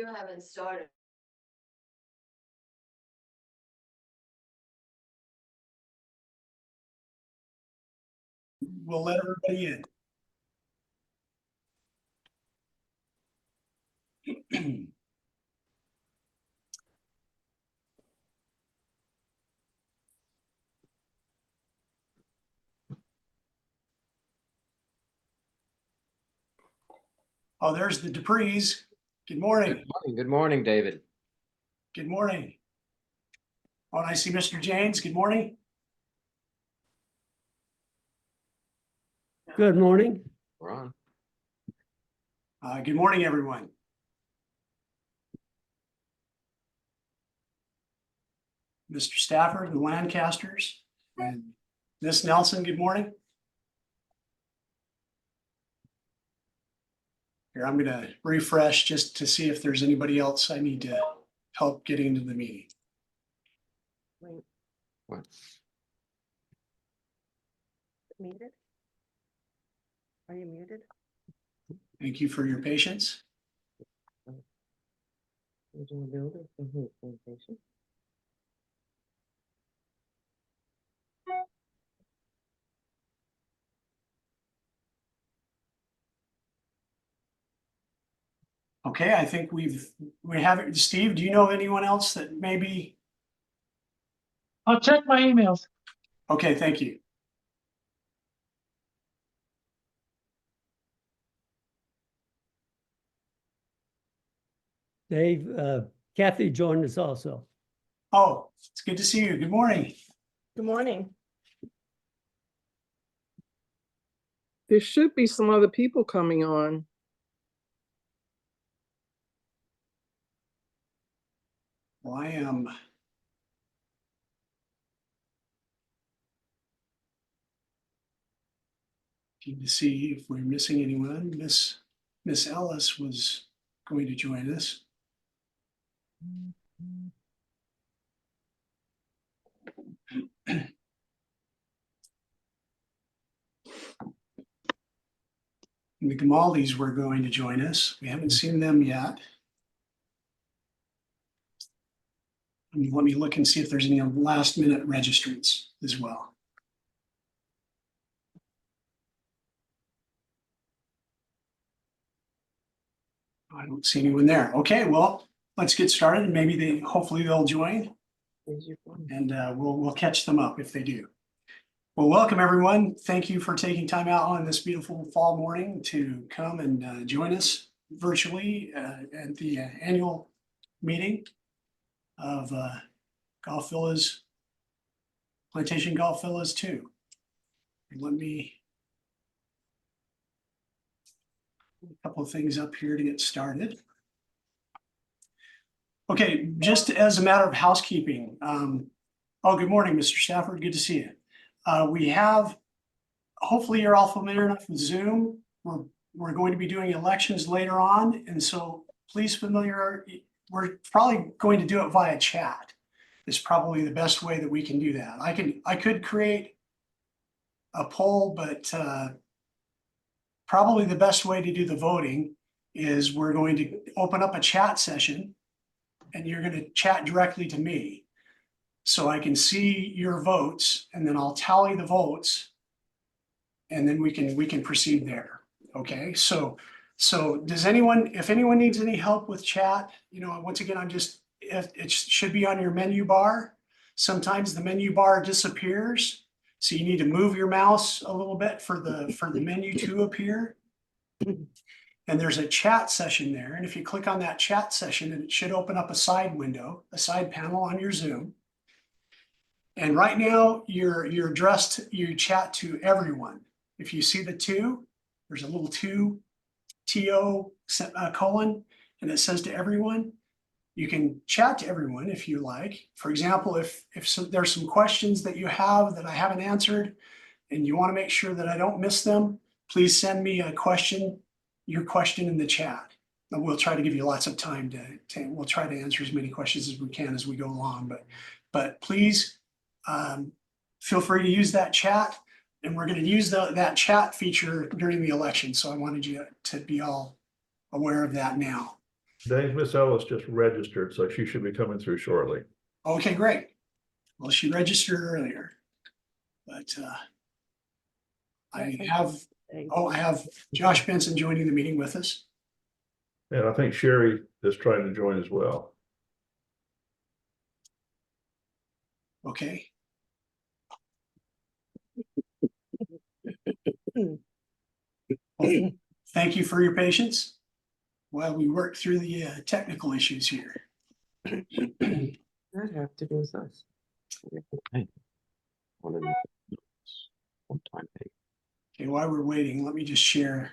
You haven't started. We'll let everybody in. Oh, there's the Duprees. Good morning. Good morning. Good morning, David. Good morning. Oh, and I see Mr. James. Good morning. Good morning. We're on. Good morning, everyone. Mr. Stafford, the Lancasters, and Miss Nelson, good morning. Here, I'm gonna refresh just to see if there's anybody else I need to help get into the meeting. Wait, What? muted? Are you muted? Thank you for your patience. Okay, I think we have it. Steve, do you know of anyone else that maybe? I'll check my emails. Okay, thank you. Dave, Kathy joined us also. Oh, it's good to see you. Good morning. Good morning. There should be some other people coming on. Well, I am. Need to see if we're missing anyone. Miss Ellis was going to join us. And the Gamaldis were going to join us. We haven't seen them yet. And let me look and see if there's any last minute registrants as well. I don't see anyone there. Okay, well, let's get started and maybe hopefully they'll join and we'll catch them up if they do. Well, welcome everyone. Thank you for taking time out on this beautiful fall morning to come and join us virtually at the annual meeting of Golf Villas, Plantation Golf Villas 2. Let me put a couple of things up here to get started. Okay, just as a matter of housekeeping. Oh, good morning, Mr. Stafford. Good to see you. We have, hopefully you're all familiar enough with Zoom. We're going to be doing elections later on. And so please we're probably going to do it via chat. It's probably the best way that we can do that. I could create a poll, but probably the best way to do the voting is we're going to open up a chat session and you're going to chat directly to me. So I can see your votes and then I'll tally the votes and then we can proceed there. Okay, so does anyone, if anyone needs any help with chat, you know, once again, it should be on your menu bar. Sometimes the menu bar disappears. So you need to move your mouse a little bit for the menu to appear. And there's a chat session there. And if you click on that chat session, it should open up a side window, a side panel on your Zoom. And right now you're addressed, you chat to everyone. If you see the two, there's a little TO colon, and it says to everyone. You can chat to everyone if you like. For example, if there's some questions that you have that I haven't answered and you want to make sure that I don't miss them, please send me your question in the chat. And we'll try to give you lots of time we'll try to answer as many questions as we can as we go along. But please feel free to use that chat, and we're going to use that chat feature during the election. So I wanted you to be all aware of that now. Dave, Miss Ellis just registered, so she should be coming through shortly. Okay, great. Well, she registered earlier. But I have Josh Benson joining the meeting with us. And I think Sherry is trying to join as well. Okay. Well, thank you for your patience while we work through the technical issues here. That have to do with us. Hey, one time, hey, Okay, while we're waiting, let me just share.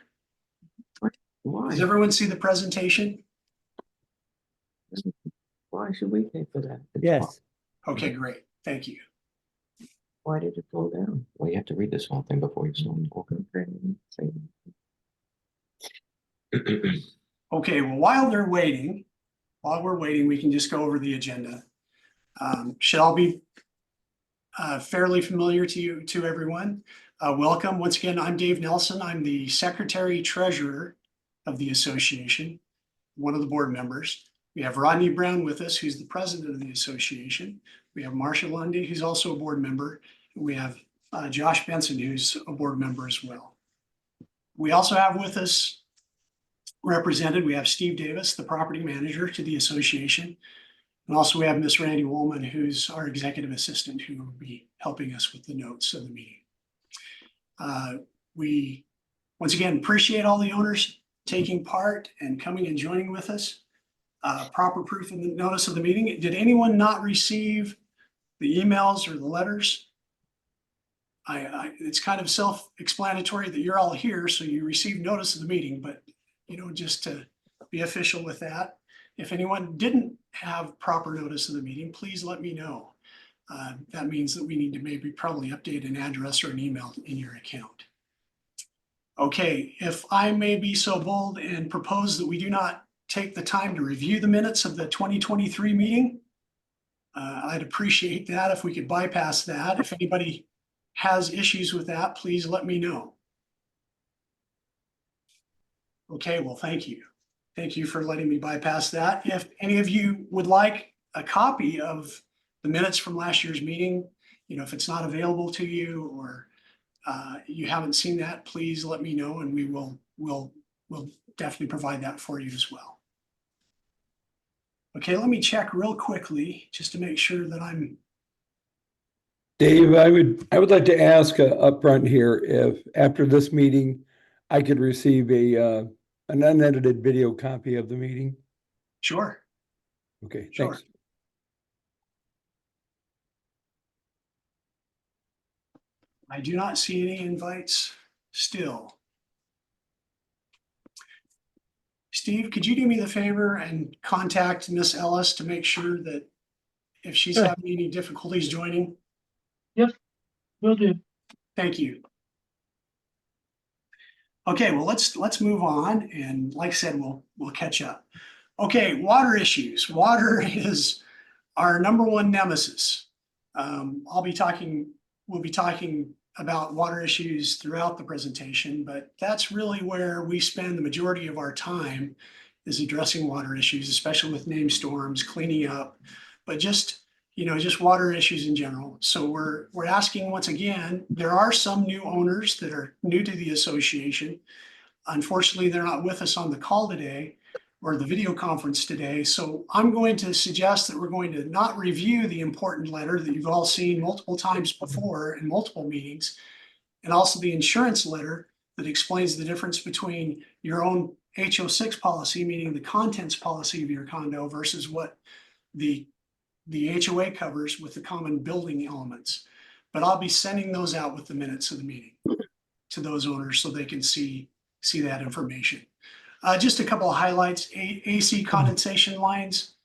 why? Does everyone see the presentation? Why should we pay for that? It's Yes, Okay, great. Thank you. Why did it fall down? Well, you have to read this whole thing before you start. Okay, well, while we're waiting, we can just go over the agenda. Should all be fairly familiar to everyone. Welcome. Once again, I'm Dave Nelson. I'm the Secretary Treasurer of the association, one of the board members. We have Rodney Brown with us, who's the president of the association. We have Marcia Lundy, who's also a board member. We have Josh Benson, who's a board member as well. We also have with us represented, we have Steve Davis, the property manager to the association. And also we have Miss Randy Woolman, who's our executive assistant, who will be helping us with the notes of the meeting. We, once again, appreciate all the owners taking part and coming and joining with us. Proper proof of the notice of the meeting. Did anyone not receive the emails or the letters? It's kind of self-explanatory that you're all here, so you received notice of the meeting, but just to be official with that. If anyone didn't have proper notice of the meeting, please let me know. That means that we need to probably update an address or an email in your account. Okay, if I may be so bold and propose that we do not take the time to review the minutes of the 2023 meeting, I'd appreciate that if we could bypass that. If anybody has issues with that, please let me know. Okay, well, thank you. Thank you for letting me bypass that. If any of you would like a copy of the minutes from last year's meeting, if it's not available to you or you haven't seen that, please let me know and we'll definitely provide that for you as well. Okay, let me check real quickly just to make sure that I'm. Dave, I would like to ask upfront here if after this meeting, I could receive an unedited video copy of the meeting. Sure. Okay, Sure. thanks. I do not see any invites still. Steve, could you do me the favor and contact Miss Ellis to make sure that if she's Sure. having any difficulties joining? Will do. Thank you. Okay, well, let's move on. And like I said, we'll catch up. Okay, water issues. Water is our number one nemesis. We'll be talking about water issues throughout the presentation, but that's really where we spend the majority of our time is addressing water issues, especially with named storms, cleaning up, but just water issues in general. So we're asking once again, there are some new owners that are new to the association. Unfortunately, they're not with us on the call today or the video conference today. So I'm going to suggest that we're going to not review the important letter that you've all seen multiple times before in multiple meetings, and also the insurance letter that explains the difference between your own HO6 policy, meaning the contents policy of your condo, versus what the HOA covers with the common building elements. But I'll be sending those out with the minutes of the meeting to those owners so they can see that information. Just a couple of highlights. AC condensation lines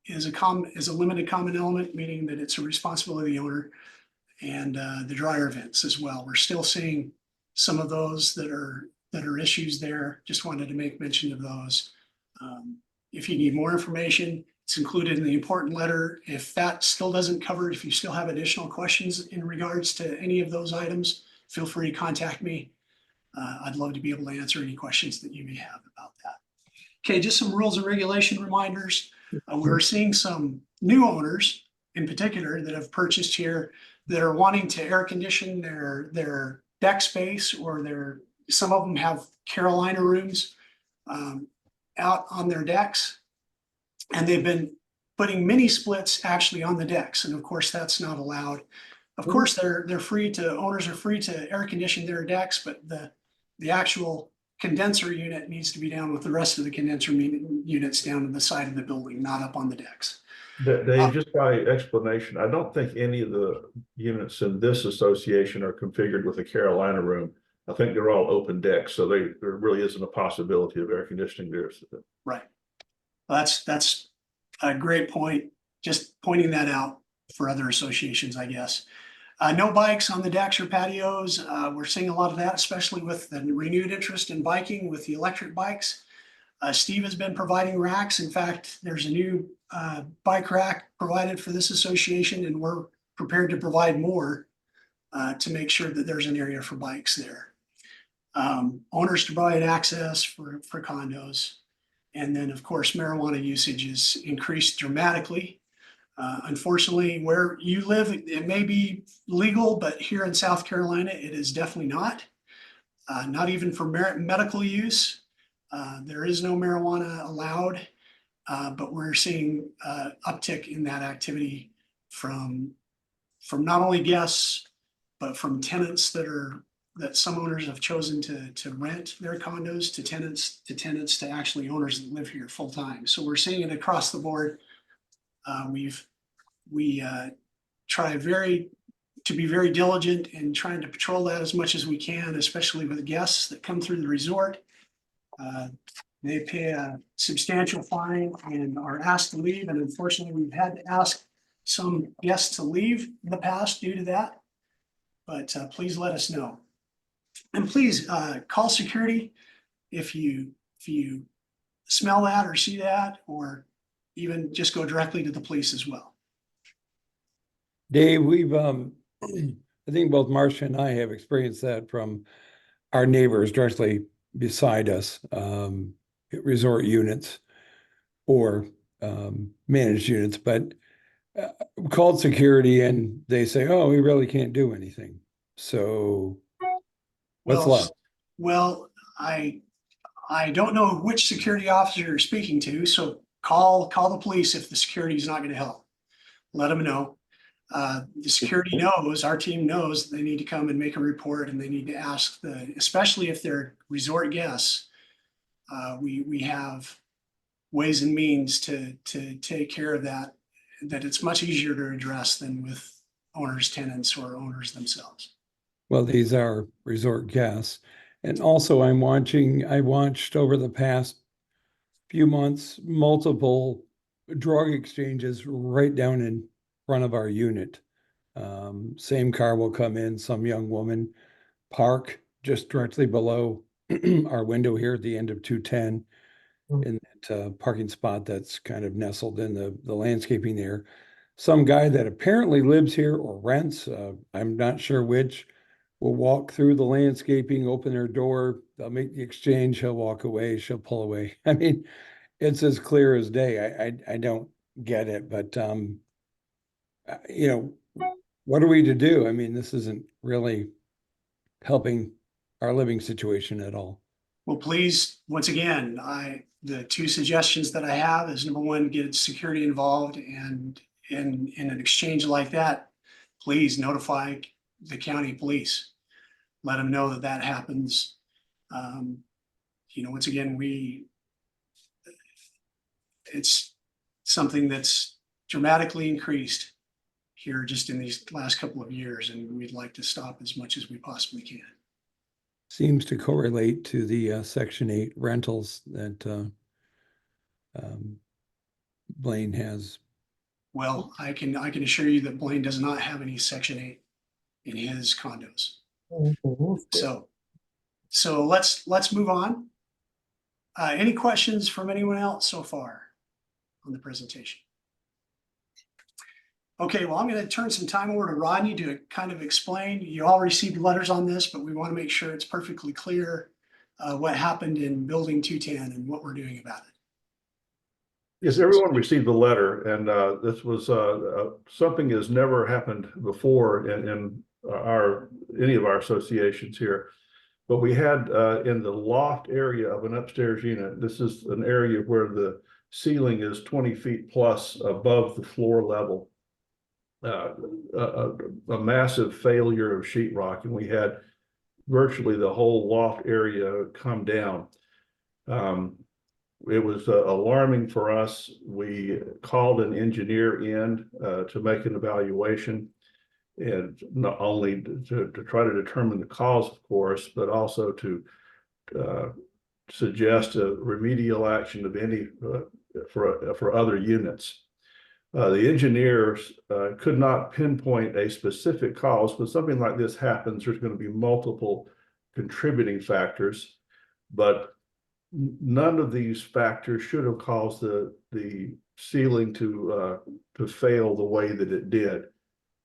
is a limited common element, meaning that it's a responsibility of the owner, and the dryer vents as well. We're still seeing some of those that are issues there. Just wanted to make mention of those. If you need more information, it's included in the important letter. If that still doesn't cover it, if you still have additional questions in regards to any of those items, feel free to contact me. I'd love to be able to answer any questions that you may have about that. Okay, just some rules and regulation reminders. We're seeing some new owners in particular that have purchased here that are wanting to air condition their deck space, or some of them have Carolina rooms out on their decks. And they've been putting mini splits actually on the decks. And of course, that's not allowed. Of course, owners are free to air condition their decks, but the actual condenser unit needs to be down with the rest of the condenser units down to the side of the building, not up on the decks. Dave, just by explanation, I don't think any of the units in this association are configured with a Carolina room. I think they're all open decks, so there really isn't a possibility of air conditioning there. Right. That's a great point. Just pointing that out for other associations, I guess. No bikes on the decks or patios. We're seeing a lot of that, especially with the renewed interest in biking with the electric bikes. Steve has been providing racks. In fact, there's a new bike rack provided for this association, and we're prepared to provide more to make sure that there's an area for bikes there. Owners to provide access for condos. And then, of course, marijuana usage is increased dramatically. Unfortunately, where you live, it may be legal, but here in South Carolina, it is definitely not. Not even for medical use. There is no marijuana allowed, but we're seeing uptick in that activity from not only guests, but from tenants that some owners have chosen to rent their condos to tenants to actually owners that live here full time. So we're seeing it across the board. We try to be very diligent in trying to patrol that as much as we can, especially with guests that come through the resort. They pay a substantial fine and are asked to leave. And unfortunately, we've had to ask some guests to leave in the past due to that. But please let us know. And please call security if you smell that or see that, or even just go directly to the police as well. Dave, we've, I think both Marcia and I have experienced that from our neighbors directly beside us, resort units or managed units, but called security and they say, oh, we really can't do anything. So what's left? Well, I don't know which security officer you're speaking to, so call the police if the security is not going to help. Let them know. The security knows, our team knows they need to come and make a report, and they need to ask especially if they're resort guests. We have ways and means to take care of that it's much easier to address than with owners, tenants, or owners themselves. Well, these are resort guests. And also I watched over the past few months, multiple drug exchanges right down in front of our unit. Same car will come in, some young woman park just directly below our window here at the end of 210 in that parking spot that's kind of nestled in the landscaping there. Some guy that apparently lives here or rents, I'm not sure which, will walk through the landscaping, open their door, they'll make the exchange, he'll walk away, she'll pull away. I mean, it's as clear as day. I don't get it, but you know, what are we to do? I mean, this isn't really helping our living situation at all. Well, please, once again, the two suggestions that I have is, number one, get security involved, and in an exchange like that, please notify the county police. Let them know that happens. You know, once again, it's something that's dramatically increased here just in these last couple of years, and we'd like to stop as much as we possibly can. Seems to correlate to the Section 8 rentals that Blaine has. Well, I can assure you that Blaine does not have any Section 8 in his condos. So let's move on. Any questions from anyone else so far on the presentation? Okay, well, I'm going to turn some time over to Rodney to kind of explain. You all received letters on this, but we want to make sure it's perfectly clear what happened in building 210 and what we're doing about it. Yes, everyone received the letter, and this was something has never happened before in any of our associations here. But we had in the loft area of an upstairs unit, this is an area where the ceiling is 20 feet plus above the floor level. A massive failure of sheetrock, and we had virtually the whole loft area come down. It was alarming for us. We called an engineer in to make an evaluation, and not only to try to determine the cause, of course, but also to suggest a remedial action of any for other units. The engineers could not pinpoint a specific cause. When something like this happens, there's going to be multiple contributing factors, but none of these factors should have caused the ceiling to fail the way that it did.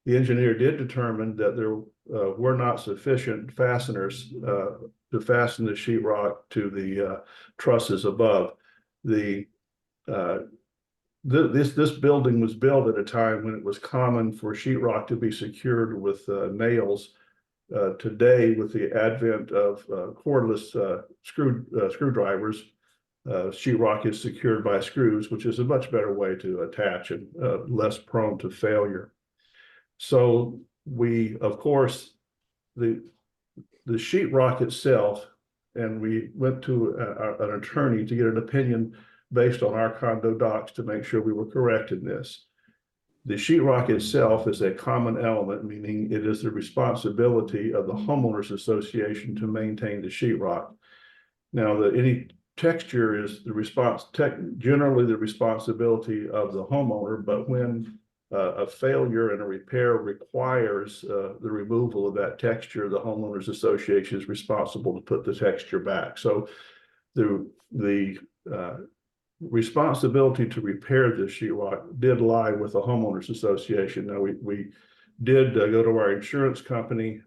The engineer did determine that there were not sufficient fasteners to fasten the sheetrock to the trusses above. This building was built at a time when it was common for sheetrock to be secured with nails. Today, with the advent of cordless screwdrivers, sheetrock is secured by screws, which is a much better way to attach and less prone to failure. So we, of course, the sheetrock itself, and we went to an attorney to get an opinion based on our condo docs to make sure we were correct in this. The sheetrock itself is a common element, meaning it is the responsibility of the homeowners association to maintain the sheetrock. Now, any texture is generally the responsibility of the homeowner, but when a failure and a repair requires the removal of that texture, the homeowners association is responsible to put the texture back. So the responsibility to repair the sheetrock did lie with the homeowners association. Now we did go to our insurance company.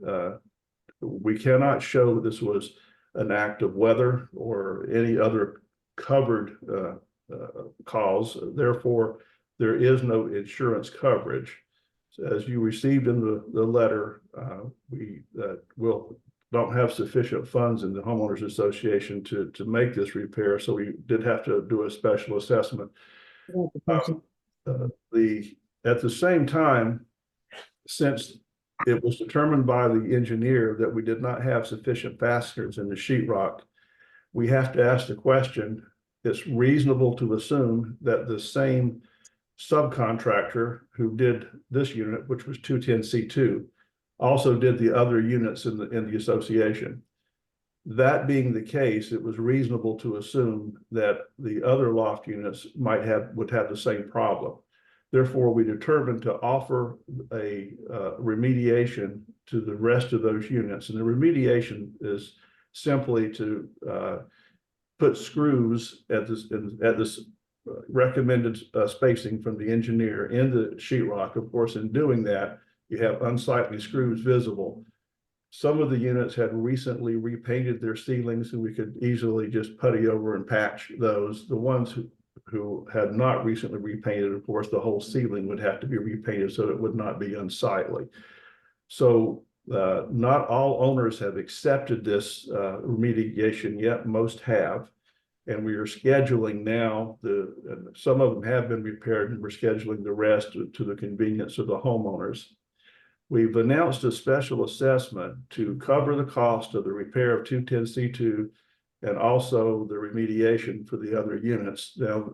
We cannot show that this was an act of weather or any other covered cause. Therefore, there is no insurance coverage. So as you received in the letter, we don't have sufficient funds in the homeowners association to make this repair, so we did have to do a special assessment. At the same time, since it was determined by the engineer that we did not have sufficient fasteners in the sheetrock, we have to ask the question, it's reasonable to assume that the same subcontractor who did this unit, which was 210C2, also did the other units in the association. That being the case, it was reasonable to assume that the other loft units would have the same problem. Therefore, we determined to offer a remediation to the rest of those units. And the remediation is simply to put screws at this recommended spacing from the engineer in the sheetrock. Of course, in doing that, you have unsightly screws visible. Some of the units had recently repainted their ceilings, and we could easily just putty over and patch those. The ones who had not recently repainted, of course, the whole ceiling would have to be repainted so it would not be unsightly. So not all owners have accepted this remediation yet. Most have. And we are scheduling now, some of them have been repaired, and we're scheduling the rest to the convenience of the homeowners. We've announced a special assessment to cover the cost of the repair of 210C2 and also the remediation for the other units. Now,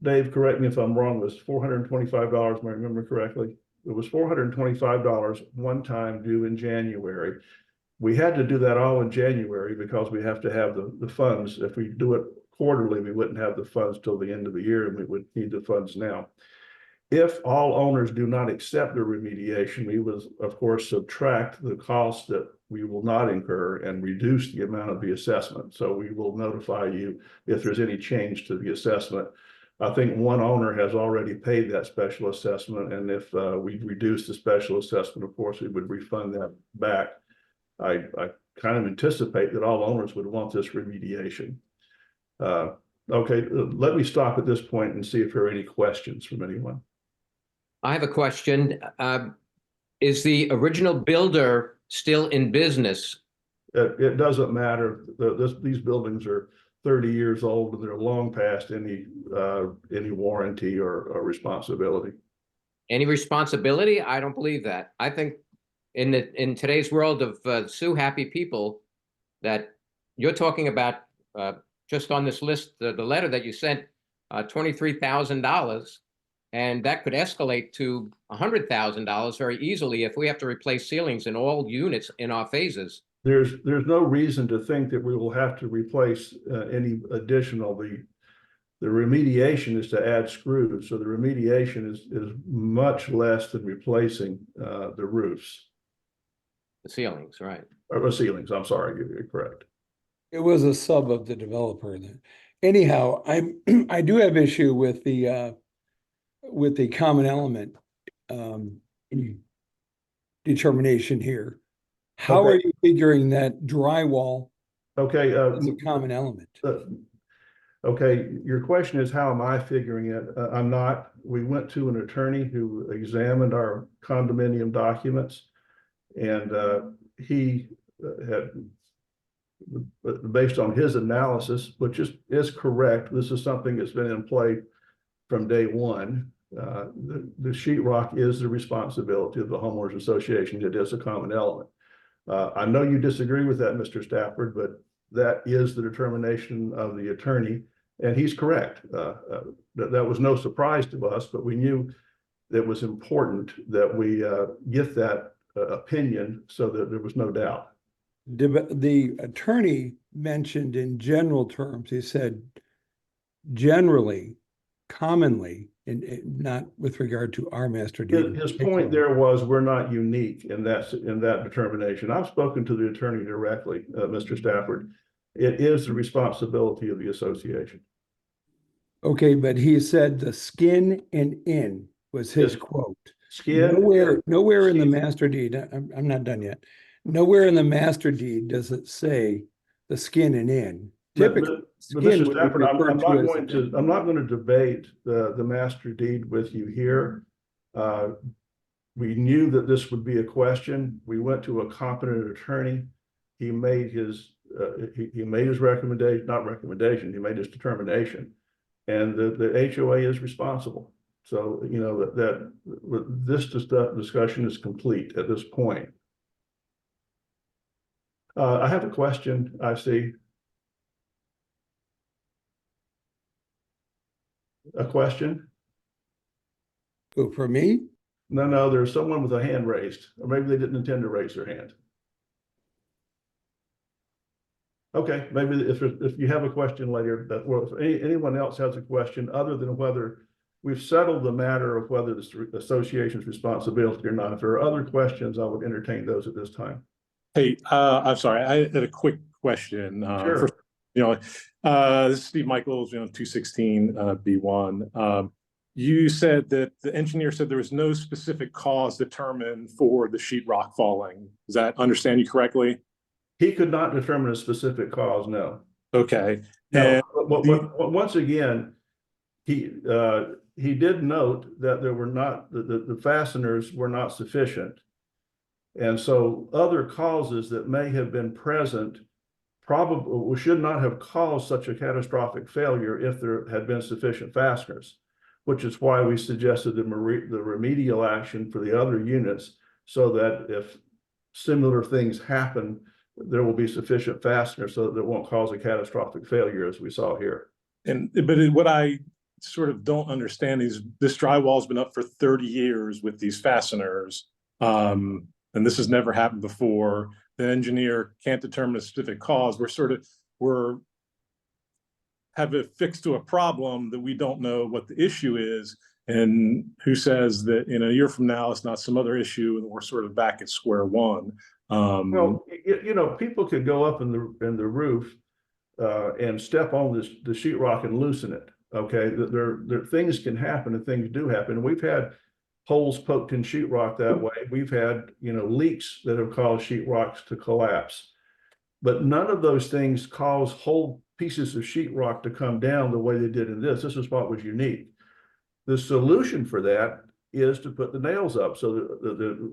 Dave, correct me if I'm wrong, it was $425, if I remember correctly. It was $425 one time due in January. We had to do that all in January because we have to have the funds. If we do it quarterly, we wouldn't have the funds till the end of the year, and we would need the funds now. If all owners do not accept the remediation, we will, of course, subtract the cost that we will not incur and reduce the amount of the assessment. So we will notify you if there's any change to the assessment. I think one owner has already paid that special assessment, and if we reduce the special assessment, of course, we would refund that back. I kind of anticipate that all owners would want this remediation. Okay, let me stop at this point and see if there are any questions from anyone. I have a question. Is the original builder still in business? It doesn't matter. These buildings are 30 years old and they're long past any warranty or responsibility. Any responsibility? I don't believe that. I think in today's world of sue happy people that you're talking about, just on this list, the letter that you sent, $23,000, and that could escalate to $100,000 very easily if we have to replace ceilings in all units in our phases. There's no reason to think that we will have to replace any additional. The remediation is to add screws, so the remediation is much less than replacing the roofs. The ceilings, right? Or the ceilings, I'm sorry, you're correct. It was a sub of the developer then. Anyhow, I do have issue with the common element determination here. How are you figuring that drywall Okay. is a common element? Okay, your question is, how am I figuring it? I'm not. We went to an attorney who examined our condominium documents, and he had, based on his analysis, which is correct, this is something that's been in play from day one. The sheetrock is the responsibility of the homeowners association. It is a common element. I know you disagree with that, Mr. Stafford, but that is the determination of the attorney, and he's correct. That was no surprise to us, but we knew that it was important that we get that opinion so that there was no doubt. The attorney mentioned in general terms, he said generally, commonly, and not with regard to our master deed. His point there was, we're not unique in that determination. I've spoken to the attorney directly, Mr. Stafford. It is the responsibility of the association. Okay, but he said the skin and in was his quote. Skin. Nowhere in the master deed, I'm not done yet. Nowhere in the master deed does it say the skin and in. Typically, but Mr. Stafford, I'm not going to debate the master deed with you here. We knew that this would be a question. We went to a competent attorney. He made his recommendation, not recommendation. He made his determination, and the HOA is responsible. So you know that this discussion is complete at this point. I have a question. I see a question. Oh, for me? No, there's someone with a hand raised, or maybe they didn't intend to raise their hand. Okay, maybe if you have a question later, if anyone else has a question other than whether we've settled the matter of whether the association's responsibility or not. If there are other questions, I would entertain those at this time. Hey, I'm sorry. I had a quick question. Sure. First, this is Steve Michaels, 216 B1. You said that the engineer said there was no specific cause determined for the sheetrock falling. Does that understand you correctly? He could not determine a specific cause, no. Okay. No, once again, he did note that there were not, the fasteners were not sufficient. And so other causes that may have been present probably should not have caused such a catastrophic failure if there had been sufficient fasteners, which is why we suggested the remedial action for the other units, so that if similar things happen, there will be sufficient fasteners so that it won't cause a catastrophic failure as we saw here. But what I sort of don't understand is this drywall's been up for 30 years with these fasteners. And this has never happened before. The engineer can't determine a specific cause. We're have it fixed to a problem that we don't know what the issue is, and who says that in a year from now it's not some other issue and we're sort of back at square one. Well, people could go up in the roof and step on the sheetrock and loosen it. Okay, there things can happen, and things do happen. And we've had holes poked in sheetrock that way. We've had leaks that have caused sheetrocks to collapse. But none of those things cause whole pieces of sheetrock to come down the way they did in this. This is what was unique. The solution for that is to put the nails up. So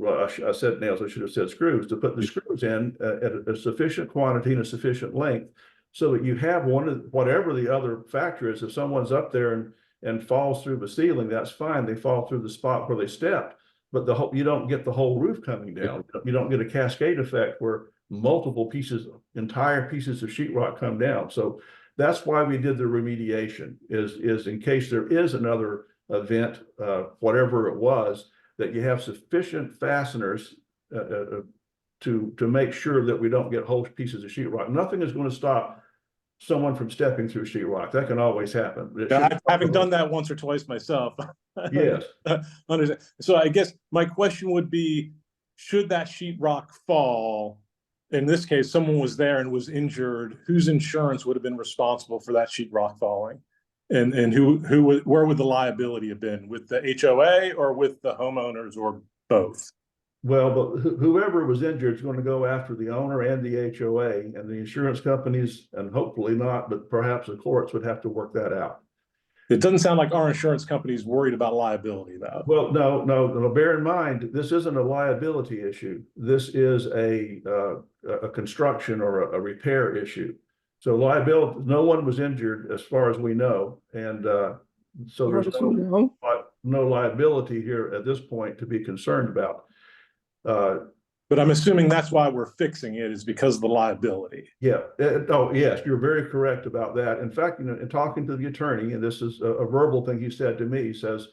well, I said nails, I should have said screws, to put the screws in at a sufficient quantity and a sufficient length so that you have one of whatever the other factor is. If someone's up there and falls through the ceiling, that's fine. They fall through the spot where they stepped, but you don't get the whole roof coming down. You don't get a cascade effect where multiple pieces, entire pieces of sheetrock come down. So that's why we did the remediation is in case there is another event, whatever it was, that you have sufficient fasteners to make sure that we don't get whole pieces of sheetrock. Nothing is going to stop someone from stepping through sheetrock. That can always happen. Having done that once or twice myself. Yes. Understand. So I guess my question would be, should that sheetrock fall? In this case, someone was there and was injured, whose insurance would have been responsible for that sheetrock falling? And where would the liability have been, with the HOA or with the homeowners or both? Well, but whoever was injured is going to go after the owner and the HOA, and the insurance companies, and hopefully not, but perhaps the courts would have to work that out. It doesn't sound like our insurance company is worried about liability, though. Well, no. Bear in mind, this isn't a liability issue. This is a construction or a repair issue. So liability, no one was injured as far as we know, and so there's no liability here at this point to be concerned about. But I'm assuming that's why we're fixing it, is because of the liability. Yeah. Oh, yes, you're very correct about that. In fact, in talking to the attorney, and this is a verbal thing he said to me, he says,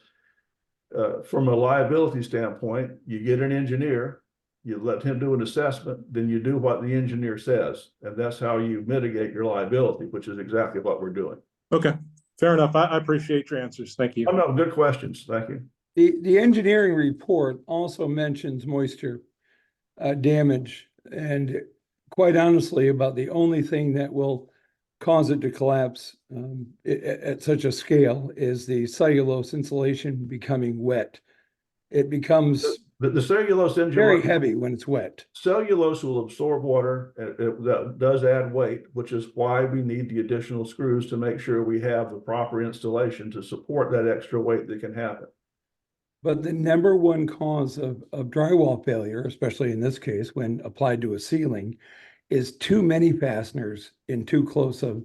from a liability standpoint, you get an engineer, you let him do an assessment, then you do what the engineer says. And that's how you mitigate your liability, which is exactly what we're doing. Okay, fair enough. I appreciate your answers. Thank you. Oh, no, good questions. Thank you. The engineering report also mentions moisture damage, and quite honestly, about the only thing that will cause it to collapse at such a scale is the cellulose insulation becoming wet. It becomes The cellulose engine very heavy when it's wet. Cellulose will absorb water. That does add weight, which is why we need the additional screws to make sure we have the proper installation to support that extra weight that can happen. But the number one cause of drywall failure, especially in this case, when applied to a ceiling, is too many fasteners in too close of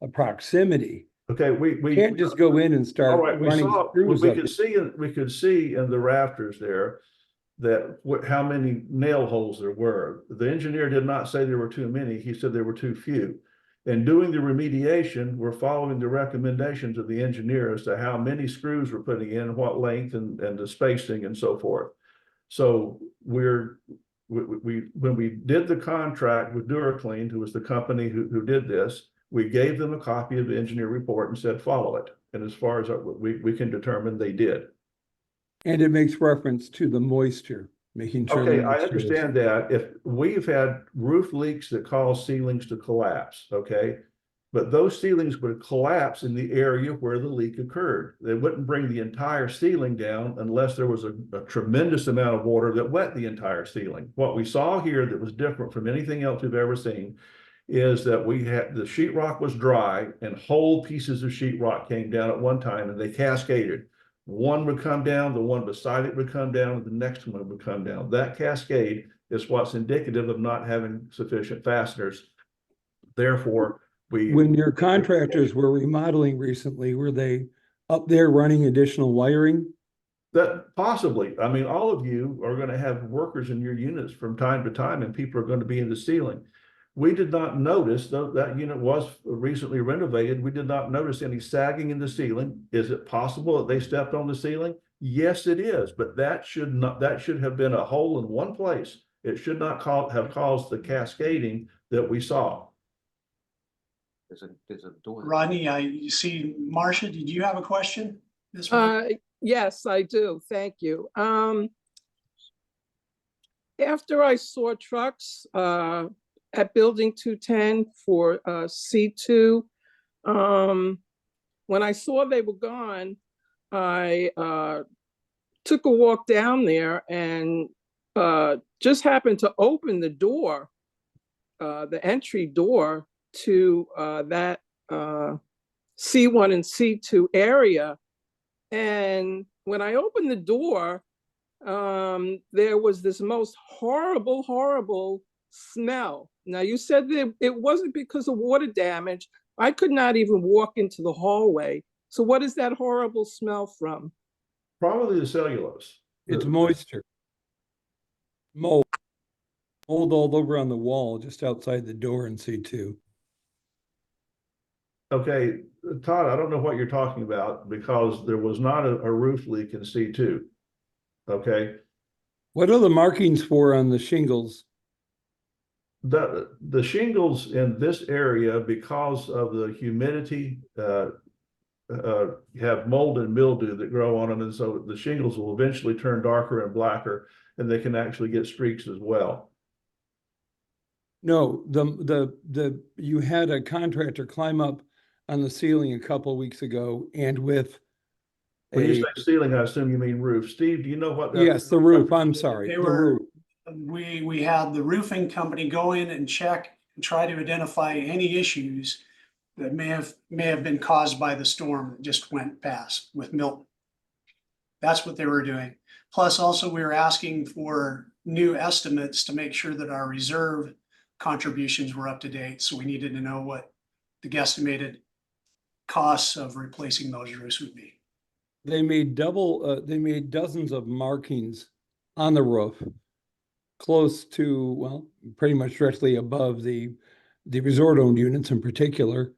a proximity. Okay, we can't just go in and start running screws up. We could see in the rafters there that how many nail holes there were. The engineer did not say there were too many. He said there were too few. In doing the remediation, we're following the recommendations of the engineer as to how many screws we're putting in, what length, and the spacing and so forth. So when we did the contract with DuraClean, who was the company who did this, we gave them a copy of the engineer report and said, follow it. And as far as we can determine, they did. And it makes reference to the moisture, making sure. Okay, I understand that. If we've had roof leaks that cause ceilings to collapse, okay, but those ceilings would collapse in the area where the leak occurred. They wouldn't bring the entire ceiling down unless there was a tremendous amount of water that wet the entire ceiling. What we saw here that was different from anything else we've ever seen is that we had the sheetrock was dry and whole pieces of sheetrock came down at one time, and they cascaded. One would come down, the one beside it would come down, and the next one would come down. That cascade is what's indicative of not having sufficient fasteners. Therefore, when your contractors were remodeling recently, were they up there running additional wiring? That possibly. I mean, all of you are going to have workers in your units from time to time, and people are going to be in the ceiling. We did not notice, though that unit was recently renovated, we did not notice any sagging in the ceiling. Is it possible that they stepped on the ceiling? Yes, it is, but that should have been a hole in one place. It should not have caused the cascading that we saw. There's a door. Rodney, I see Marcia, did you have a question? This one? Yes, I do. Thank you. After I saw trucks at building 210 for C2, when I saw they were gone, I took a walk down there and just happened to open the door the entry door to that C1 and C2 area. And when I opened the door, there was this most horrible smell. Now, you said that it wasn't because of water damage. I could not even walk into the hallway. So what is that horrible smell from? Probably the cellulose. It's moisture. Mold. Mold all over on the wall just outside the door in C2. Okay, Todd, I don't know what you're talking about because there was not a roof leak in C2. Okay, What are the markings for on the shingles? the shingles in this area, because of the humidity, have mold and mildew that grow on them, and so the shingles will eventually turn darker and blacker, and they can actually get streaks as well. No, you had a contractor climb up on the ceiling a couple of weeks ago, and with When you say ceiling, I assume you mean roof. Steve, do you know what that? yes, the roof. I'm sorry, They the were- roof. We had the roofing company go in and check and try to identify any issues that may have been caused by the storm that just went past with Milton. That's what they were doing. Plus, also, we were asking for new estimates to make sure that our reserve contributions were up to date. So we needed to know what the guesstimated costs of replacing those roofs would be. They made they made dozens of markings on the roof, close to, well, pretty much directly above the resort-owned units in particular,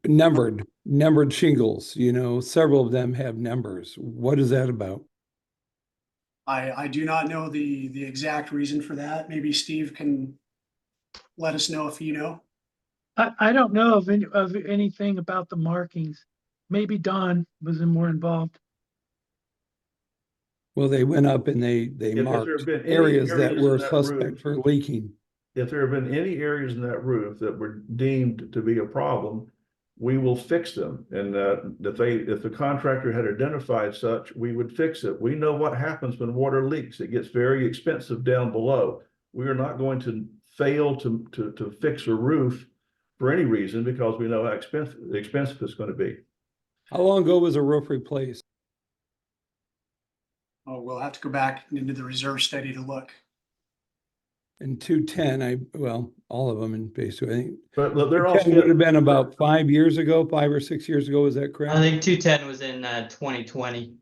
numbered shingles. You know, several of them have numbers. What is that about? I do not know the exact reason for that. Maybe Steve can let us know if you know. I don't know of anything about the markings. Maybe Don was more involved. Well, they went up and they If there marked have been any areas that areas were in that suspect roof- for leaking. If there have been any areas in that roof that were deemed to be a problem, we will fix them. And if the contractor had identified such, we would fix it. We know what happens when water leaks. It gets very expensive down below. We are not going to fail to fix a roof for any reason because we know how expensive it's going to be. How long ago was a roof replaced? Oh, we'll have to go back into the reserve study to look. In 210, well, all of them in phase two, I think. But they're all. 210 would have been about 5 years ago, 5 or 6 years ago. Is that correct? I think 210 was in 2020.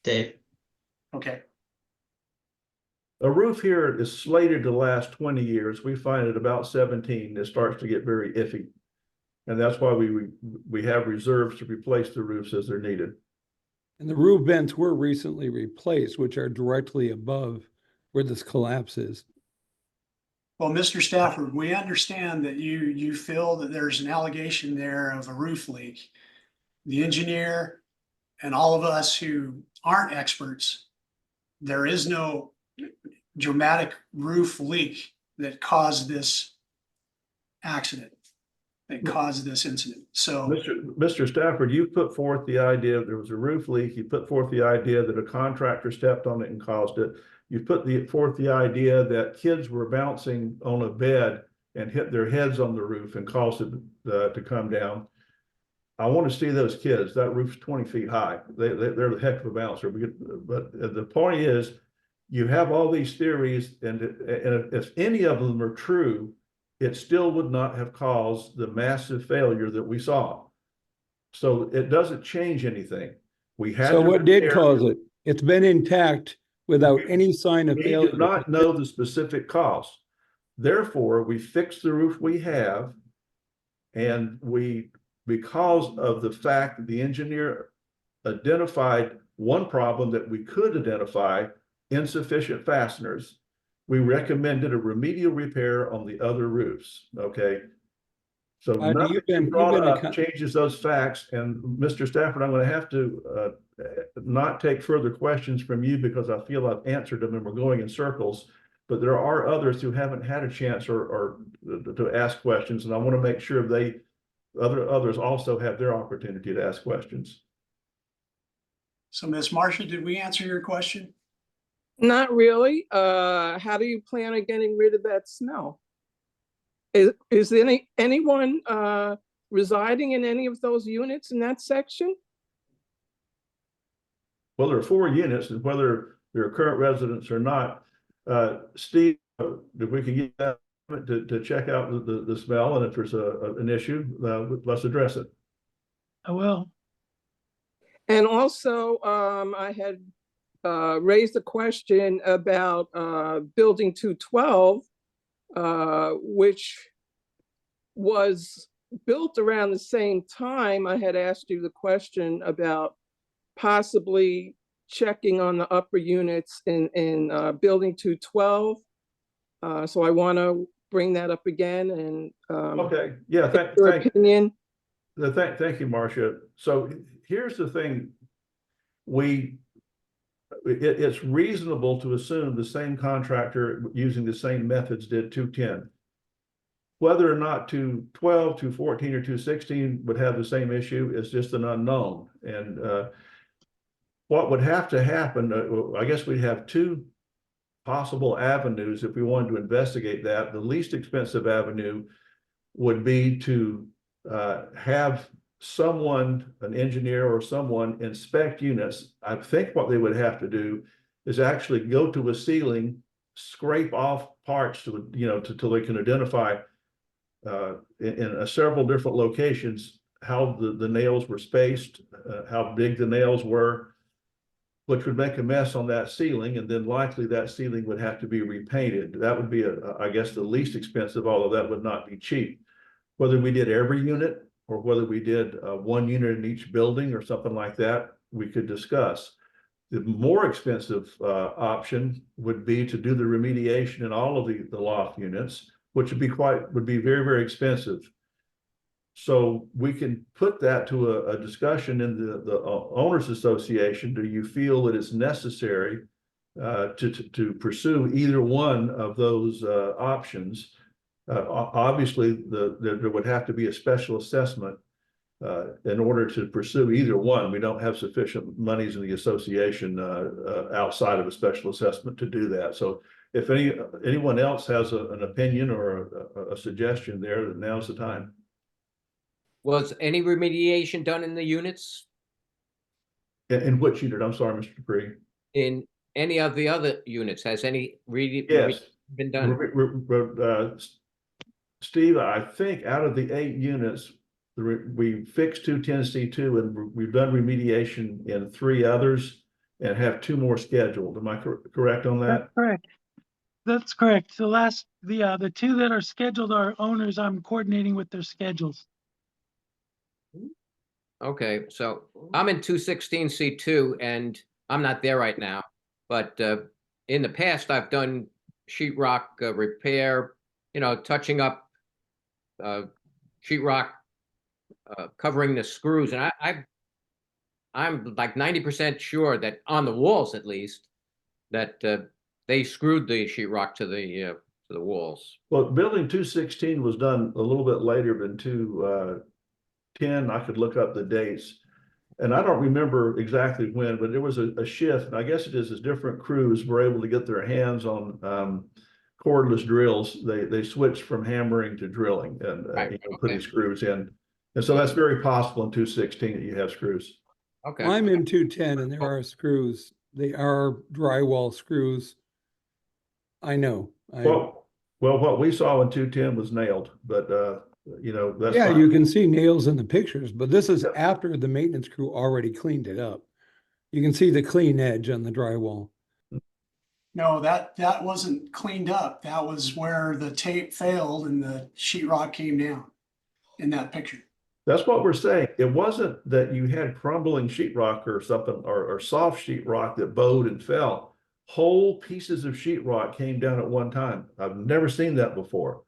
Dave. Okay. A roof here is slated to last 20 years. We find at about 17, it starts to get very iffy. And that's why we have reserves to replace the roofs as they're needed. And the roof vents were recently replaced, which are directly above where this collapse is. Well, Mr. Stafford, we understand that you feel that there's an allegation there of a roof leak. The engineer and all of us who aren't experts, there is no dramatic roof leak that caused this accident, that caused this incident. So Mr. Stafford, you put forth the idea that there was a roof leak. You put forth the idea that a contractor stepped on it and caused it. You put forth the idea that kids were bouncing on a bed and hit their heads on the roof and caused it to come down. I want to see those kids. That roof's 20 feet high. They're the heck of a bouncer. But the point is, you have all these theories, and if any of them are true, it still would not have caused the massive failure that we saw. So it doesn't change anything. We had. So what did cause it? It's been intact without any sign of failure. We do not know the specific cause. Therefore, we fixed the roof we have, and because of the fact that the engineer identified one problem that we could identify, insufficient fasteners, we recommended a remedial repair on the other roofs. Okay. So nothing you brought up changes those facts. And Mr. Stafford, I'm going to have to not take further questions from you because I feel I've answered them and we're going in circles. But there are others who haven't had a chance or to ask questions, and I want to make sure others also have their opportunity to ask questions. So Ms. Marcia, did we answer your question? Not really. How do you plan on getting rid of that smell? is anyone residing in any of those units in that section? Well, there are 4 units, and whether they're current residents or not, Steve, if we can get that to check out the smell, and if there's an issue, let's address it. I will. And also, I had raised a question about Building 212, which was built around the same time. I had asked you the question about possibly checking on the upper units in Building 212. So I want to bring that up again and Okay, yeah, your opinion. thank you, Marcia. So here's the thing. It's reasonable to assume the same contractor using the same methods did 210. Whether or not 212, 214, or 216 would have the same issue is just an unknown. And what would have to happen, I guess we'd have 2 possible avenues if we wanted to investigate that. The least expensive avenue would be to have someone, an engineer or someone, inspect units. I think what they would have to do is actually go to a ceiling, scrape off parts to, till they can identify in several different locations how the nails were spaced, how big the nails were, which would make a mess on that ceiling, and then likely that ceiling would have to be repainted. That would be, I guess, the least expensive, although that would not be cheap. Whether we did every unit or whether we did 1 unit in each building or something like that, we could discuss. The more expensive option would be to do the remediation in all of the loft units, which would be very, very expensive. So we can put that to a discussion in the owners association. Do you feel that it's necessary to pursue either one of those options? Obviously, there would have to be a special assessment in order to pursue either one. We don't have sufficient monies in the association outside of a special assessment to do that. So if anyone else has an opinion or a suggestion there, then now's the time. Was any remediation done in the units? In which unit? I'm sorry, Mr. Dupree. In any of the other units? Has any Yes. been done? Steve, I think out of the 8 units, we fixed 210C2 and we've done remediation in 3 others and have 2 more scheduled. Am I correct on that? That's correct. That's correct. The 2 that are scheduled are owners. I'm coordinating with their schedules. Okay, so I'm in 216C2 and I'm not there right now, but in the past I've done sheetrock repair, touching up sheetrock, covering the screws, and I'm like 90% sure that on the walls at least that they screwed the sheetrock to the walls. Well, building 216 was done a little bit later than 210. I could look up the dates, and I don't remember exactly when, but there was a shift, and I guess it is as different crews were able to get their hands on cordless drills. They switched from hammering to drilling and Right. putting screws in, and so that's very possible in 216 that you have screws. Okay. I'm in 210 and there are screws. They are drywall screws. I know. Well, what we saw in 210 was nailed, but that's Yeah, fine. you can see nails in the pictures, but this is after the maintenance crew already cleaned it up. You can see the clean edge on the drywall. No, that wasn't cleaned up. That was where the tape failed and the sheetrock came down in that picture. That's what we're saying. It wasn't that you had crumbling sheetrock or something, or soft sheetrock that bowed and fell. Whole pieces of sheetrock came down at one time. I've never seen that before.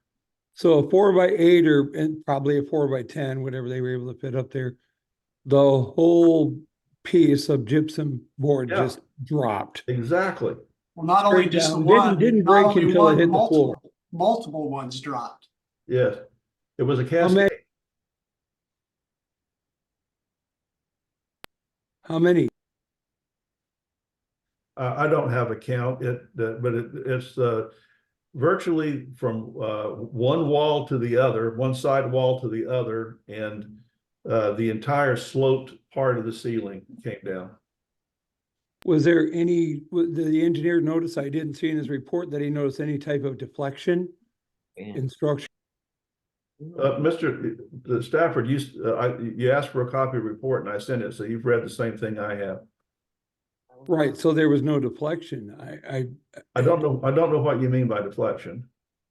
So a 4x8 and probably a 4x10, whatever they were able to fit up there, the whole piece of gypsum board Yeah. just dropped. Exactly. Well, not only Straight just the down. one, Didn't not break only until one, it hit the floor. multiple ones dropped. Yes. It was a How cascade. many? How many? I don't have a count, but it's virtually from one wall to the other, one side wall to the other, and the entire sloped part of the ceiling came down. Was there any, did the engineer notice, I didn't see in his report that he noticed any type of deflection in structure? Mr. Stafford, you asked for a copy of the report and I sent it, so you've read the same thing I have. Right, so there was no deflection. I don't know what you mean by deflection.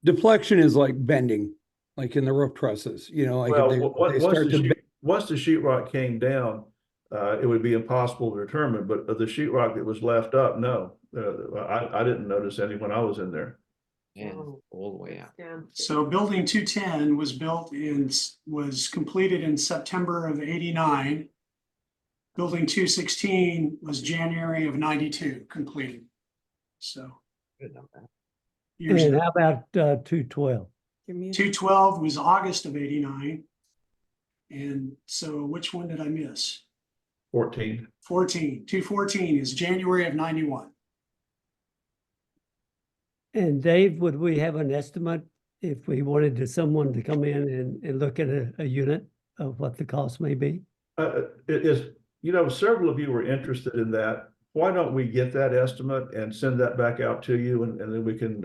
Deflection is like bending, like in the roof trusses, you know, like Well, if they start to bend. once the sheetrock came down, it would be impossible to determine, but the sheetrock that was left up, no. I didn't notice any when I was in there. Yeah, all the way out. So building 210 was completed in September of 89. Building 216 was January of 92 completed. So years And ago. how about 212? 212 was August of 89. And so which one did I miss? 14. 214 is January of 91. And Dave, would we have an estimate if we wanted someone to come in and look at a unit of what the cost may be? Several of you were interested in that. Why don't we get that estimate and send that back out to you, and then we can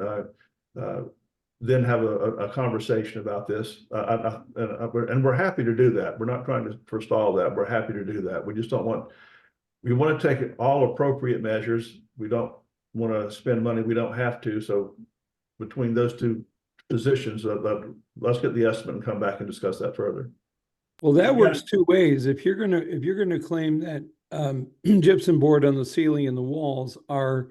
then have a conversation about this. And we're happy to do that. We're not trying to forestall that. We're happy to do that. We just don't want, we want to take all appropriate measures. We don't want to spend money we don't have to. So between those two positions, let's get the estimate and come back and discuss that further. Well, that works two ways. If you're gonna claim that gypsum board on the ceiling and the walls are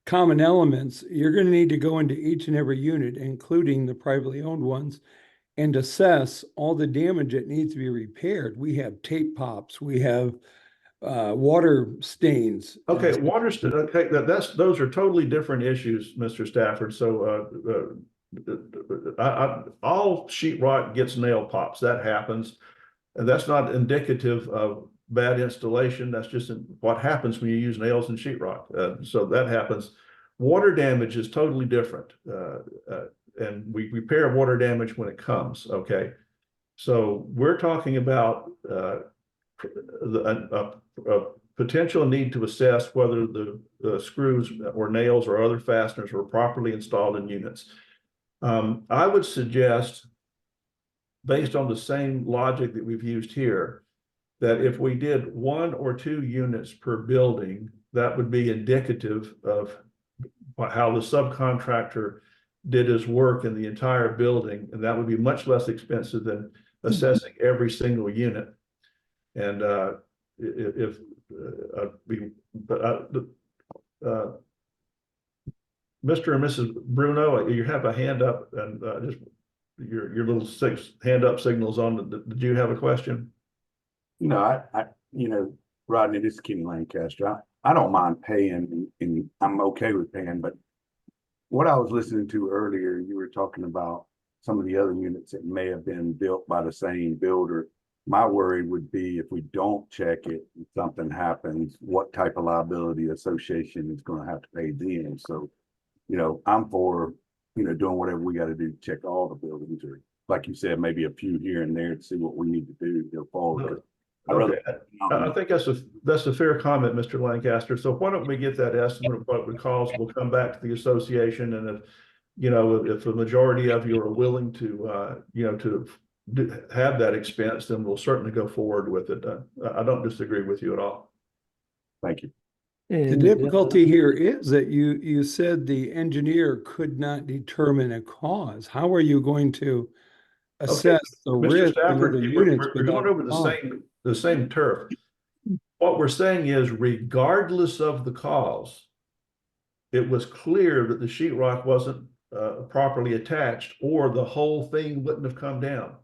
common elements, you're gonna need to go into each and every unit, including the privately owned ones, and assess all the damage that needs to be repaired. We have tape pops, we have water stains. Okay, okay, those are totally different issues, Mr. Stafford. So all sheetrock gets nail pops. That happens. And that's not indicative of bad installation. That's just what happens when you use nails and sheetrock. So that happens. Water damage is totally different. And we repair water damage when it comes, okay? So we're talking about a potential need to assess whether the screws or nails or other fasteners were properly installed in units. I would suggest, based on the same logic that we've used here, that if we did 1 or 2 units per building, that would be indicative of how the subcontractor did his work in the entire building, and that would be much less expensive than assessing every single unit. And Mr. and Mrs. Bruno, you have a hand up, and just your little hand up signals on. Did you have a question? No, Rodney, this is Kenny Lancaster. I don't mind paying, and I'm okay with paying, but what I was listening to earlier, you were talking about some of the other units that may have been built by the same builder. My worry would be if we don't check it, if something happens, what type of liability association is going to have to pay then. So, I'm for, doing whatever we got to do to check all the buildings, or like you said, maybe a few here and there to see what we need to do to go forward. Okay. I think that's a fair comment, Mr. Lancaster. So why don't we get that estimate of what it would cost? We'll come back to the association, and if the majority of you are willing to have that expense, then we'll certainly go forward with it. I don't disagree with you at all. Thank you. The difficulty here is that you said the engineer could not determine a cause. How are you going to assess the risk of the units? We're going over the same turf. What we're saying is, regardless of the cause, it was clear that the sheetrock wasn't properly attached, or the whole thing wouldn't have come down.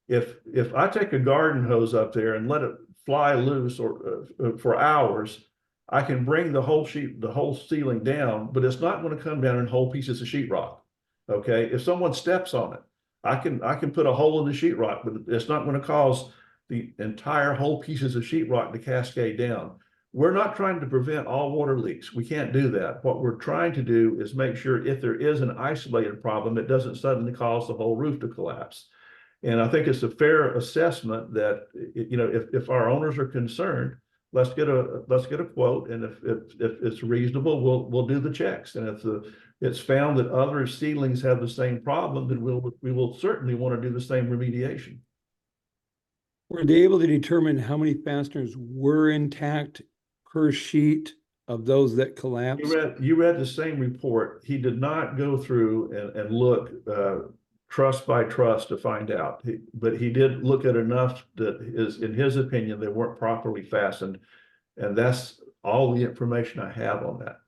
If I take a garden hose up there and let it fly loose or for hours, I can bring the whole ceiling down, but it's not going to come down in whole pieces of sheetrock. Okay, if someone steps on it, I can put a hole in the sheetrock, but it's not going to cause the entire whole pieces of sheetrock to cascade down. We're not trying to prevent all water leaks. We can't do that. What we're trying to do is make sure if there is an isolated problem, it doesn't suddenly cause the whole roof to collapse. And I think it's a fair assessment that, you know, if our owners are concerned, let's get a quote. And if it's reasonable, we'll do the checks. And if it's found that other ceilings have the same problem, then we will certainly want to do the same remediation. Were they able to determine how many fasteners were intact per sheet of those that collapsed? You read the same report. He did not go through and look truss by truss to find out. But he did look at enough that is, in his opinion, they weren't properly fastened. And that's all the information I have on that.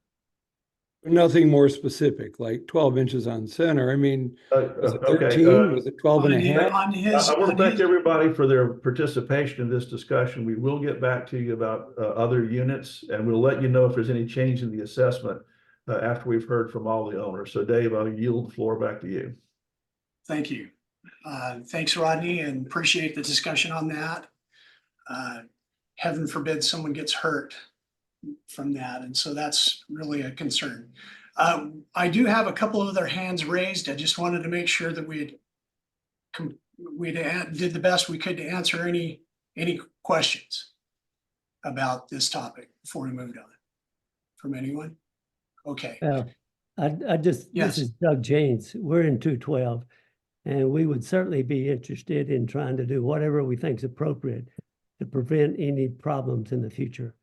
Nothing more specific, like 12 inches on center. I mean, was it 13? Okay, Was it 12 and a half? I want to thank everybody for their participation in this discussion. We will get back to you about other units, and we'll let you know if there's any change in the assessment after we've heard from all the owners. So Dave, I'll yield the floor back to you. Thank you. Thanks, Rodney, and appreciate the discussion on that. Heaven forbid someone gets hurt from that. And so that's really a concern. I do have a couple of other hands raised. I just wanted to make sure that we did the best we could to answer any questions about this topic before we moved on. From anyone? Okay. This is Doug James. We're in 212, and we would certainly be interested in trying to do whatever we think is appropriate to prevent any problems in the future.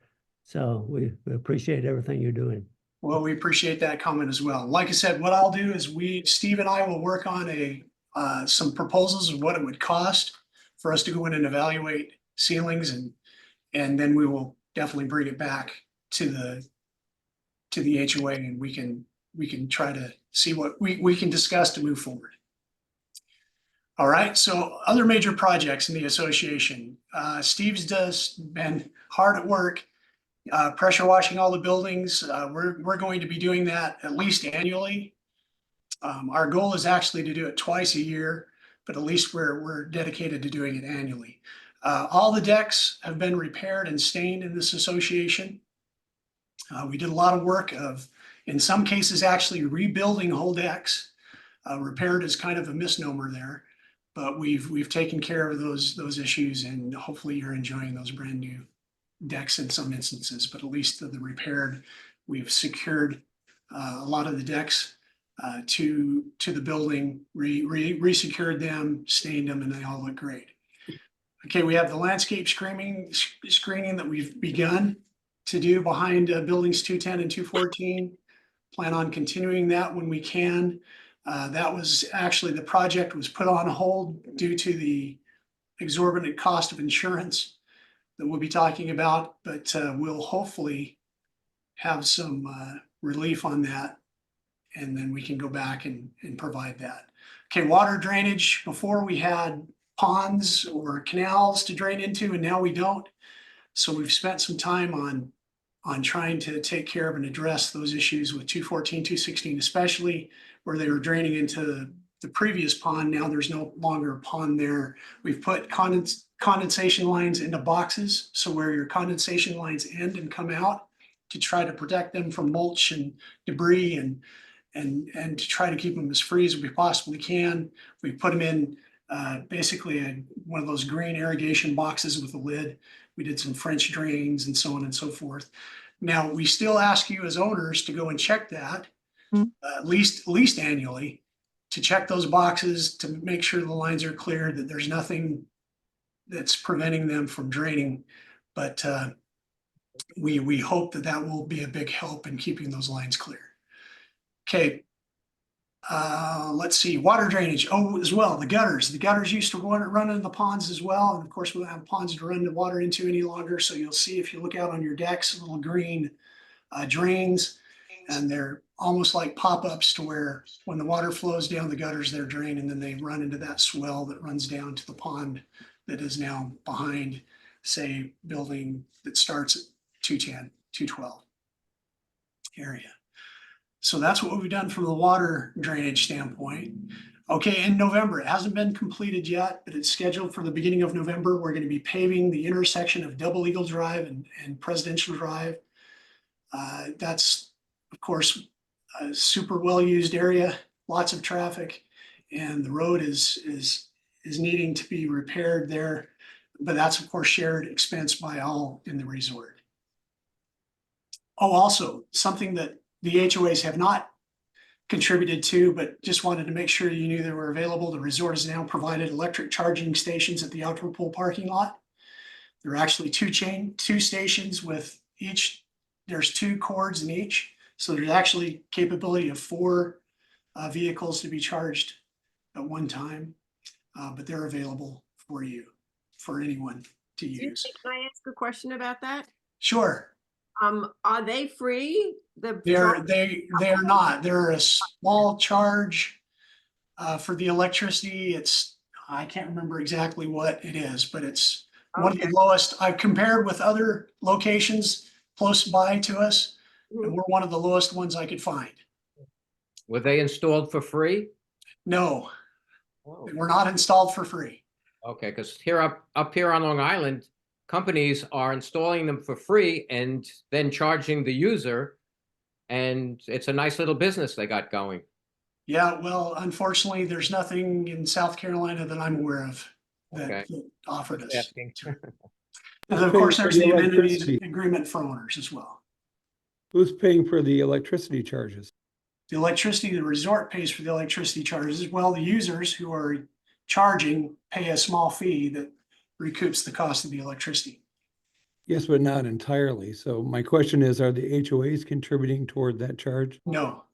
So we appreciate everything you're doing. Well, we appreciate that comment as well. Like I said, what I'll do is Steve and I will work on some proposals of what it would cost for us to go in and evaluate ceilings, and then we will definitely bring it back to the HOA, and we can try to see what we can discuss to move forward. All right, so other major projects in the association. Steve's been hard at work pressure washing all the buildings. We're going to be doing that at least annually. Our goal is actually to do it twice a year, but at least we're dedicated to doing it annually. All the decks have been repaired and stained in this association. We did a lot of work in some cases, actually rebuilding whole decks. Repaired is kind of a misnomer there, but we've taken care of those issues, and hopefully you're enjoying those brand new decks in some instances, but at least the repaired, we've secured a lot of the decks to the building, re-secured them, stained them, and they all look great. Okay, we have the landscape screening that we've begun to do behind buildings 210 and 214. Plan on continuing that when we can. That was actually, the project was put on hold due to the exorbitant cost of insurance that we'll be talking about, but we'll hopefully have some relief on that, and then we can go back and provide that. Okay, water drainage. Before we had ponds or canals to drain into, and now we don't. So we've spent some time on trying to take care of and address those issues with 214, 216, especially where they were draining into the previous pond. Now there's no longer a pond there. We've put condensation lines into boxes, so where your condensation lines end and come out, to try to protect them from mulch and debris, and to try to keep them as free as we possibly can. We put them in basically one of those green irrigation boxes with a lid. We did some French drains and so on and so forth. Now, we still ask you as owners to go and check that at least annually, to check those boxes, to make sure the lines are clear, that there's nothing that's preventing them from draining. But we hope that will be a big help in keeping those lines clear. Okay. Let's see, water drainage. Oh, as well, the gutters. The gutters used to run into the ponds as well. And of course, we don't have ponds to run the water into any longer. So you'll see, if you look out on your decks, little green drains, and they're almost like pop-ups, to where when the water flows down the gutters, they're drained, and then they run into that swell that runs down to the pond that is now behind, say, building that starts at 210, 212 area. So that's what we've done from the water drainage standpoint. Okay, in November, it hasn't been completed yet, but it's scheduled for the beginning of November. We're going to be paving the intersection of Double Eagle Drive and Presidential Drive. That's, of course, a super well-used area, lots of traffic, and the road is needing to be repaired there. But that's, of course, shared expense by all in the resort. Oh, also, something that the HOAs have not contributed to, but just wanted to make sure you knew they were available. The resort has now provided electric charging stations at the outdoor pool parking lot. There are actually two stations with each, there's 2 cords in each. So there's actually capability of 4 vehicles to be charged at one time, but they're available for you, for anyone to use. Can I ask a question about that? Sure. Are they free? They are not. They're a small charge for the electricity. I can't remember exactly what it is, but it's one of the lowest. I've compared with other locations close by to us, and we're one of the lowest ones I could find. Were they installed for free? No, Oh, we're not installed for free. okay, because here up here on Long Island, companies are installing them for free and then charging the user, and it's a nice little business they got going. Yeah, well, unfortunately, there's nothing in South Carolina that I'm aware of that, Okay. that offered us. Asking. And of course, there's Who's the paying for the amenities electricity? agreement for owners as well. Who's paying for the electricity charges? The electricity, the resort pays for the electricity charges. Well, the users who are charging pay a small fee that recoups the cost of the electricity. Yes, but not entirely. So my question is, are the HOAs contributing toward that charge? No,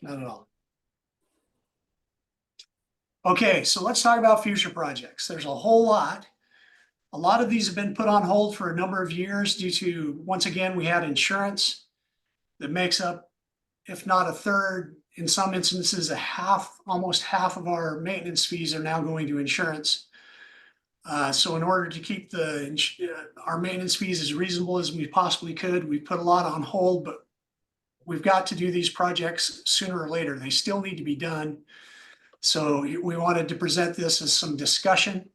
not at all. Okay, so let's talk about future projects. There's a whole lot. A lot of these have been put on hold for a number of years due to, once again, we had insurance that makes up, if not a third, in some instances, almost half of our maintenance fees are now going to insurance. So in order to keep our maintenance fees as reasonable as we possibly could, we put a lot on hold, but we've got to do these projects sooner or later. They still need to be done. So we wanted to present this as some discussion.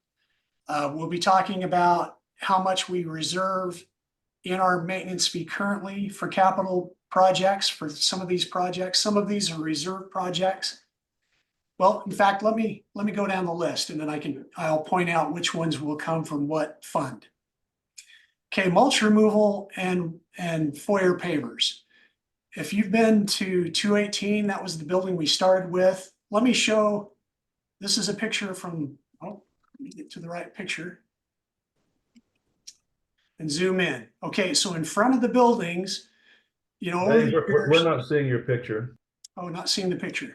We'll be talking about how much we reserve in our maintenance fee currently for capital projects for some of these projects. Some of these are reserve projects. Well, in fact, let me go down the list and then I'll point out which ones will come from what fund. Okay, mulch removal and foyer pavers. If you've been to 218, that was the building we started with. Let me show, this is a picture from, let me get to the right picture and zoom in. Okay, so in front of the buildings, you know, over the years, We're not seeing your picture. oh, not seeing the picture.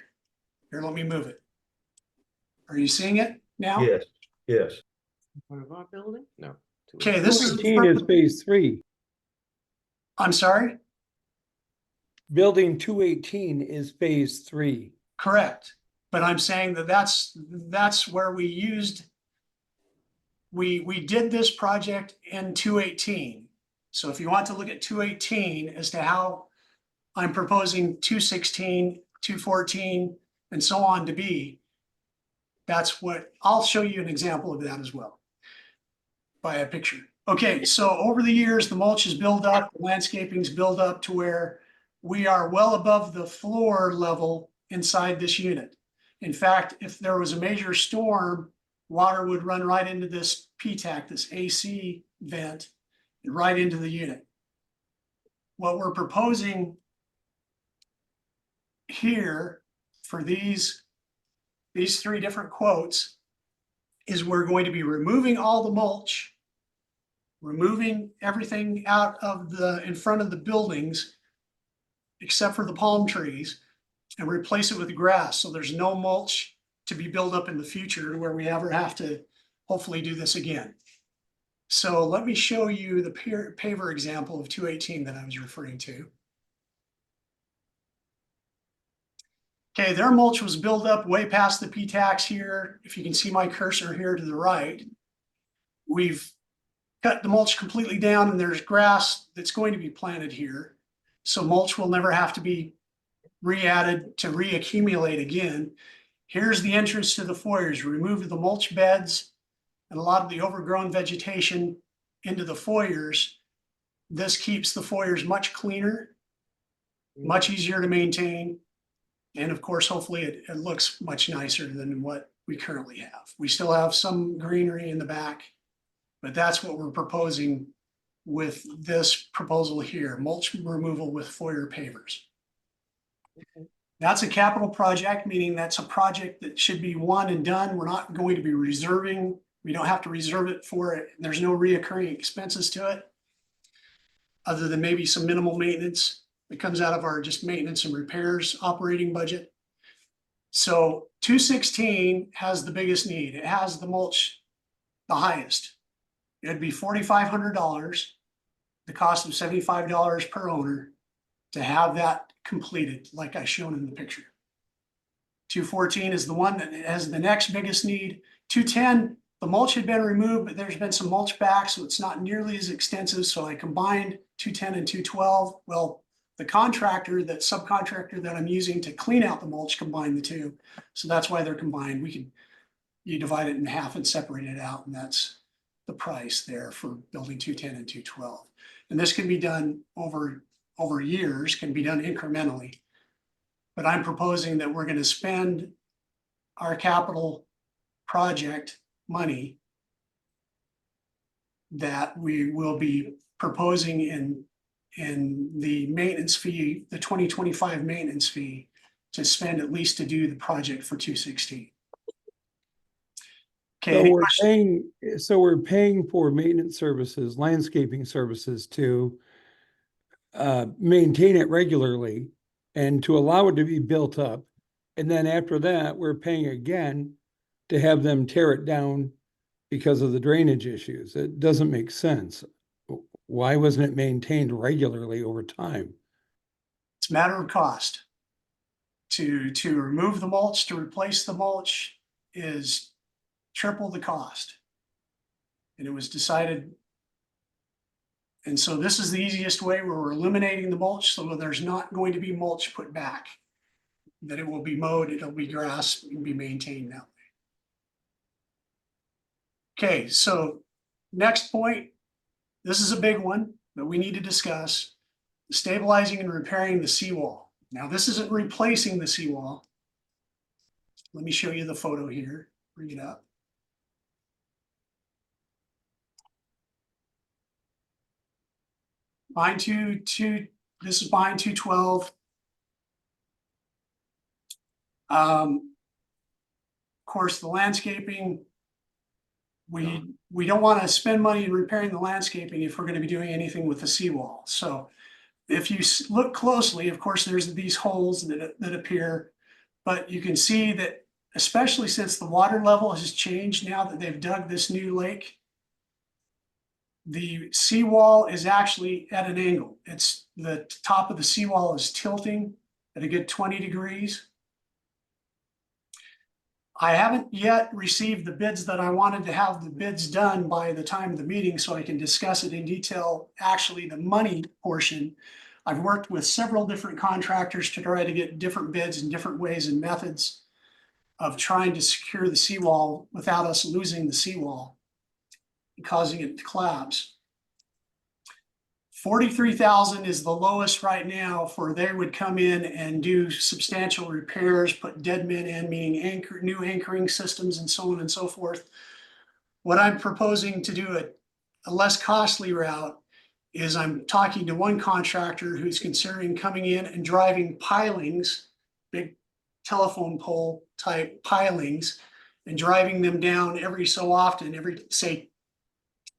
Here, let me move it. Are you seeing it now? Yes, yes. Part of our building? No. Okay, this is, 218 is phase 3. I'm sorry, Building 218 is phase 3. correct. But I'm saying that that's where we did this project in 218. So if you want to look at 218 as to how I'm proposing 216, 214, and so on to be, that's what, I'll show you an example of that as well by a picture. Okay, so over the years, the mulch is built up, the landscaping's built up to where we are well above the floor level inside this unit. In fact, if there was a major storm, water would run right into this PTAC, this AC vent, and right into the unit. What we're proposing here for these 3 different quotes is we're going to be removing all the mulch, removing everything out of in front of the buildings, except for the palm trees, and replace it with grass. So there's no mulch to be built up in the future where we ever have to hopefully do this again. So let me show you the paver example of 218 that I was referring to. Okay, their mulch was built up way past the PTAX here. If you can see my cursor here to the right, we've cut the mulch completely down and there's grass that's going to be planted here. So mulch will never have to be re-added to reaccumulate again. Here's the entrance to the foyers. Remove the mulch beds and a lot of the overgrown vegetation into the foyers. This keeps the foyers much cleaner, much easier to maintain. And of course, hopefully it looks much nicer than what we currently have. We still have some greenery in the back, but that's what we're proposing with this proposal here, mulch removal with foyer pavers. That's a capital project, meaning that's a project that should be one and done. We're not going to be reserving. We don't have to reserve it for it. There's no reoccurring expenses to it, other than maybe some minimal maintenance that comes out of our just maintenance and repairs operating budget. So 216 has the biggest need. It has the mulch the highest. It'd be $4,500, the cost of $75 per owner to have that completed, like I shown in the picture. 214 is the one that has the next biggest need. 210, the mulch had been removed, but there's been some mulch back, so it's not nearly as extensive. So I combined 210 and 212. Well, the subcontractor that I'm using to clean out the mulch combined the two. So that's why they're combined. You divide it in half and separate it out, and that's the price there for building 210 and 212. And this can be done over years, can be done incrementally. But I'm proposing that we're going to spend our capital project money that we will be proposing in the maintenance fee, the 2025 maintenance fee, to spend at least to do the project for 216. Okay. So we're paying for maintenance services, landscaping services to maintain it regularly and to allow it to be built up. And then after that, we're paying again to have them tear it down because of the drainage issues. It doesn't make sense. Why wasn't it maintained regularly over time? It's a matter of cost. To remove the mulch, to replace the mulch is triple the cost. And it was decided. And so this is the easiest way where we're eliminating the mulch so that there's not going to be mulch put back. That it will be mowed, it'll be grass, it will be maintained that way. Okay, so next point, this is a big one that we need to discuss. Stabilizing and repairing the seawall. Now this isn't replacing the seawall. Let me show you the photo here, bring it up. This is line 212. Of course, the landscaping, we don't want to spend money in repairing the landscaping if we're going to be doing anything with the seawall. So if you look closely, of course, there's these holes that appear, but you can see that, especially since the water level has changed now that they've dug this new lake, the seawall is actually at an angle. It's the top of the seawall is tilting at a good 20 degrees. I haven't yet received the bids that I wanted to have the bids done by the time of the meeting so I can discuss it in detail. Actually, the money portion, I've worked with several different contractors to try to get different bids and different ways and methods of trying to secure the seawall without us losing the seawall and causing it to collapse. 43,000 is the lowest right now for they would come in and do substantial repairs, put dead men in, meaning new anchoring systems and so on and so forth. What I'm proposing to do a less costly route is I'm talking to one contractor who's considering coming in and driving pilings, big telephone pole type pilings, and driving them down every so often, every say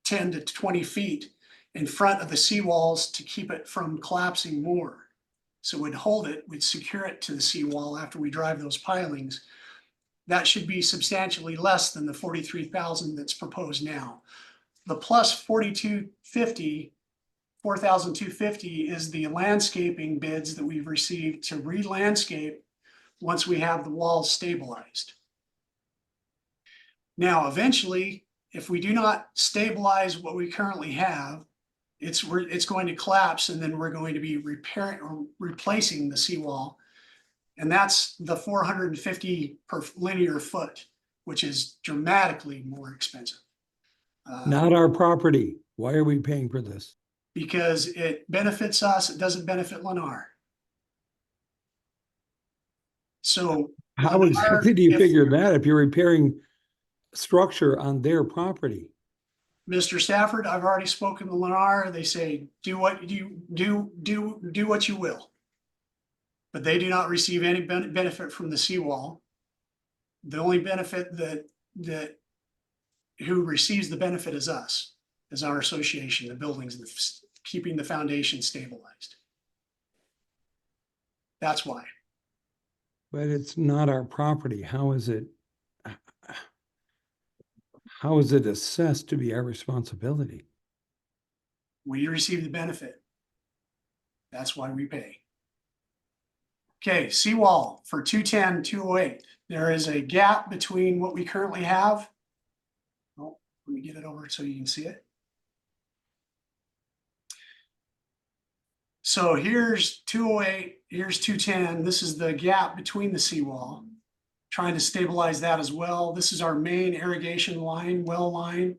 10 to 20 feet in front of the seawalls to keep it from collapsing more. So we'd hold it, we'd secure it to the seawall after we drive those pilings. That should be substantially less than the 43,000 that's proposed now. The plus 4,250 is the landscaping bids that we've received to re-landscape once we have the walls stabilized. Now, eventually, if we do not stabilize what we currently have, it's going to collapse, and then we're going to be repairing or replacing the seawall. And that's the 450 per linear foot, which is dramatically more expensive. Not our property. Why are we paying for this? Because it benefits us, it doesn't benefit Lennar. So How Lennar, exactly do you if- figure that if you're repairing structure on their property? Mr. Stafford, I've already spoken to Lennar. They say, do what you do what you will. But they do not receive any benefit from the seawall. The only benefit that who receives the benefit is us, is our association, the buildings, keeping the foundation stabilized. That's why. But it's not our property. How is it assessed to be our responsibility? We receive the benefit. That's why we pay. Okay, seawall for 210, 208. There is a gap between what we currently have. Oh, let me get it over so you can see it. So here's 208, here's 210. This is the gap between the seawall. Trying to stabilize that as well. This is our main irrigation line, well line,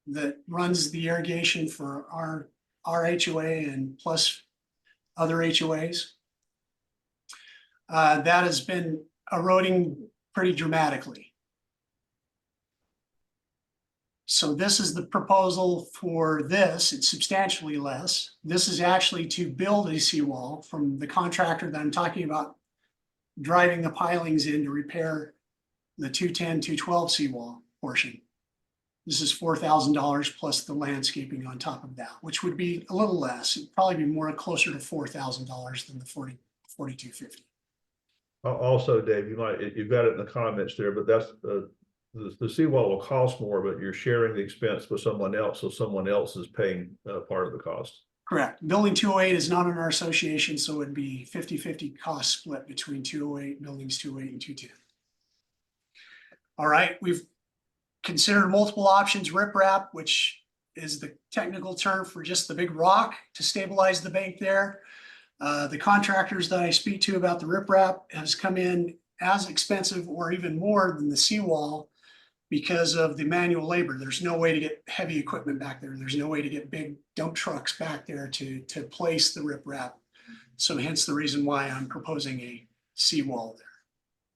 that runs the irrigation for our HOA and plus other HOAs. That has been eroding pretty dramatically. So this is the proposal for this. It's substantially less. This is actually to build a seawall from the contractor that I'm talking about, driving the pilings in to repair the 210, 212 seawall portion. This is $4,000 plus the landscaping on top of that, which would be a little less. It'd probably be more closer to $4,000 than the $4,250. Also, Dave, you've got it in the comments there, but that's the seawall will cost more, but you're sharing the expense with someone else, so someone else is paying part of the cost. Correct. Building 208 is not in our association, so it'd be 50-50 cost split between 208, buildings 208 and 210. All right, we've considered multiple options, riprap, which is the technical term for just the big rock to stabilize the bank there. The contractors that I speak to about the riprap has come in as expensive or even more than the seawall because of the manual labor. There's no way to get heavy equipment back there. There's no way to get big dump trucks back there to place the riprap. So hence the reason why I'm proposing a seawall there.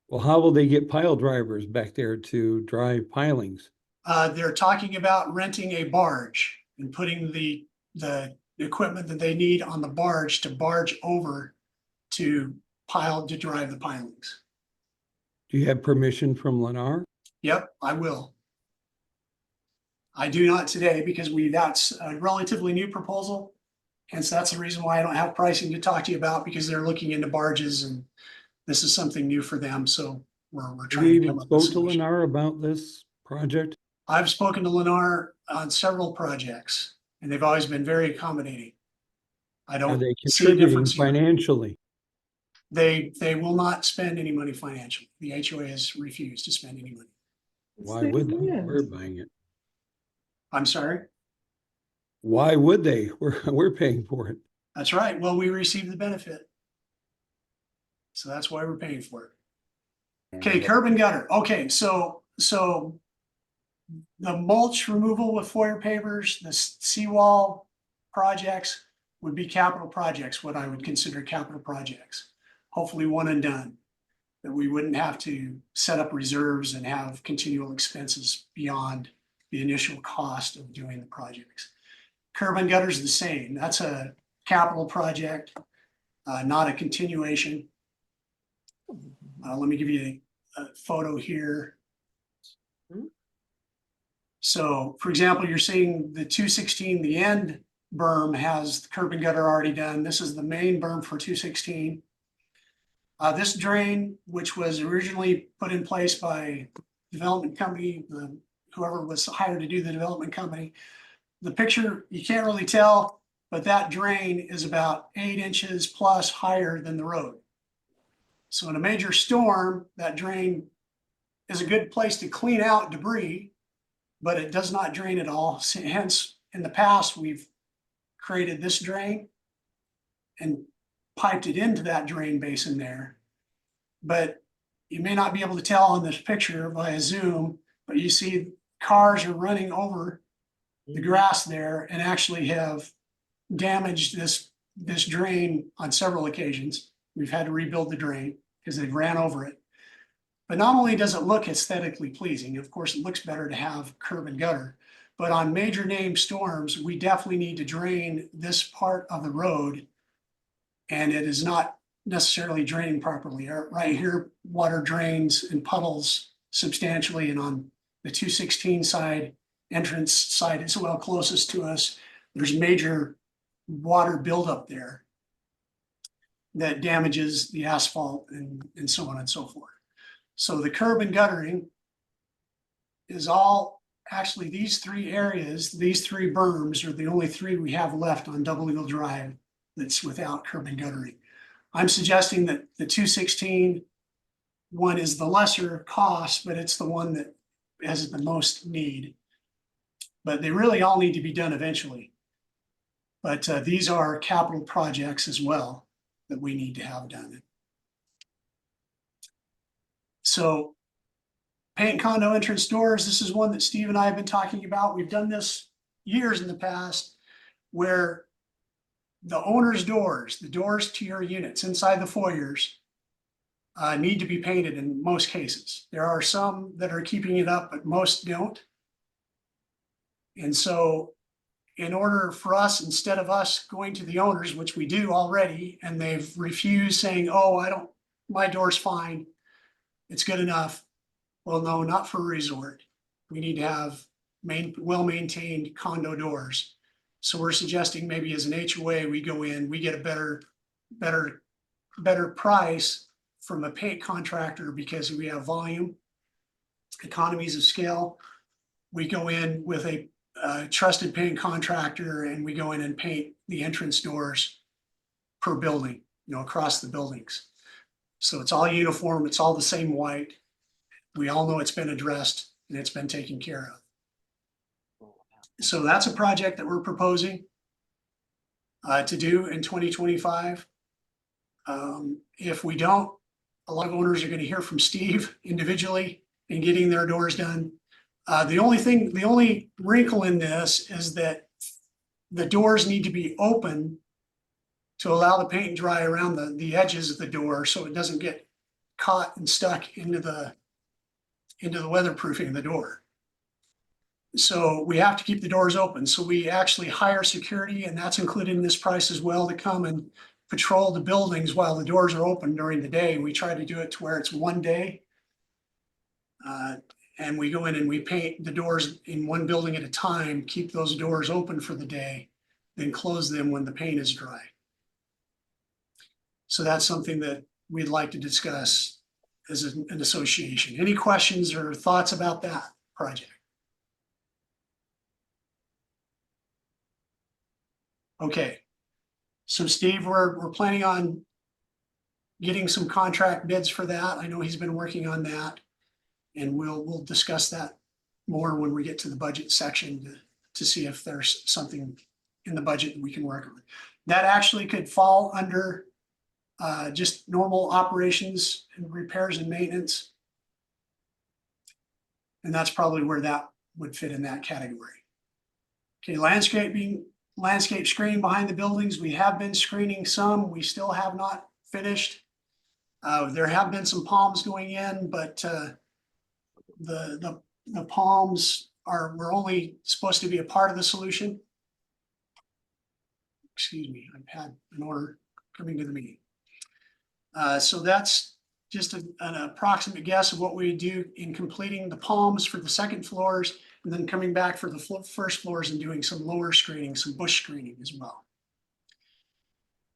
Well, how will they get pile drivers back there to drive pilings? They're talking about renting a barge and putting the equipment that they need on the barge to barge over to drive the pilings. Do you have permission from Lennar? Yep, I will. I do not today because that's a relatively new proposal. Hence, that's the reason why I don't have pricing to talk to you about, because they're looking into barges and this is something new for them. So we're Have trying you to even come up with a spoke to solution. Lennar about this project? I've spoken to Lennar on several projects and they've always been very accommodating. I Are don't they see a contributing difference here. financially? They will not spend any money financially. The HOA has refused to spend any money. Why would they? We're buying it. I'm sorry. Why would they? We're paying for it. That's right. Well, we receive the benefit. So that's why we're paying for it. Okay, curb and gutter. Okay, so the mulch removal with foyer pavers, the seawall projects would be capital projects, what I would consider capital projects. Hopefully one and done, that we wouldn't have to set up reserves and have continual expenses beyond the initial cost of doing the projects. Curb and gutter is the same. That's a capital project, not a continuation. Let me give you a photo here. So for example, you're seeing the 216, the end berm has the curb and gutter already done. This is the main berm for 216. This drain, which was originally put in place by development company, whoever was hired to do the development company, the picture, you can't really tell, but that drain is about 8 inches plus higher than the road. So in a major storm, that drain is a good place to clean out debris, but it does not drain at all. Hence, in the past, we've created this drain and piped it into that drain basin there But you may not be able to tell on this picture via Zoom, but you see cars are running over the grass there and actually have damaged this drain on several occasions. We've had to rebuild the drain because they've ran over it. But not only does it look aesthetically pleasing, of course, it looks better to have curb and gutter, but on major name storms, we definitely need to drain this part of the road. And it is not necessarily draining properly. Right here, water drains and puddles substantially, and on the 216 side, entrance side as well, closest to us, there's major water buildup there that damages the asphalt and so on and so forth. So the curb and guttering is all, actually these three areas, these three berms are the only three we have left on Double Eagle Drive that's without curb and guttering. I'm suggesting that the 216 one is the lesser cost, but it's the one that has the most need. But they really all need to be done eventually. But these are capital projects as well that we need to have done. So paint condo entrance doors, this is one that Steve and I have been talking about. We've done this years in the past where the owner's doors, the doors to your units inside the foyers need to be painted in most cases. There are some that are keeping it up, but most don't. And so in order for us, instead of us going to the owners, which we do already, and they've refused saying, oh, my door's fine, it's good enough. Well, no, not for a resort. We need to have well-maintained condo doors. So we're suggesting maybe as an HOA, we go in, we get a better price from a paint contractor because we have volume, economies of scale. We go in with a trusted paint contractor and we go in and paint the entrance doors per building, across the buildings. So it's all uniform, it's all the same white. We all know it's been addressed and it's been taken care of. So that's a project that we're proposing to do in 2025. If we don't, a lot of owners are going to hear from Steve individually in getting their doors done. The only wrinkle in this is that the doors need to be open to allow the paint to dry around the edges of the door so it doesn't get caught and stuck into the weatherproofing of the door. So we have to keep the doors open. So we actually hire security, and that's included in this price as well, to come and patrol the buildings while the doors are open during the day. We try to do it to where it's one day. And we go in and we paint the doors in one building at a time, keep those doors open for the day, then close them when the paint is dry. So that's something that we'd like to discuss as an association. Any questions or thoughts about that project? Okay, so Steve, we're planning on getting some contract bids for that. I know he's been working on that, and we'll discuss that more when we get to the budget section to see if there's something in the budget that we can work on. That actually could fall under just normal operations and repairs and maintenance. And that's probably where that would fit in that category. Okay, landscape screening behind the buildings. We have been screening some. We still have not finished. There have been some palms going in, but the palms were only supposed to be a part of the solution. Excuse me, I've had an order coming to the meeting. So that's just an approximate guess of what we do in completing the palms for the second floors, and then coming back for the first floors and doing some lower screening, some bush screening as well.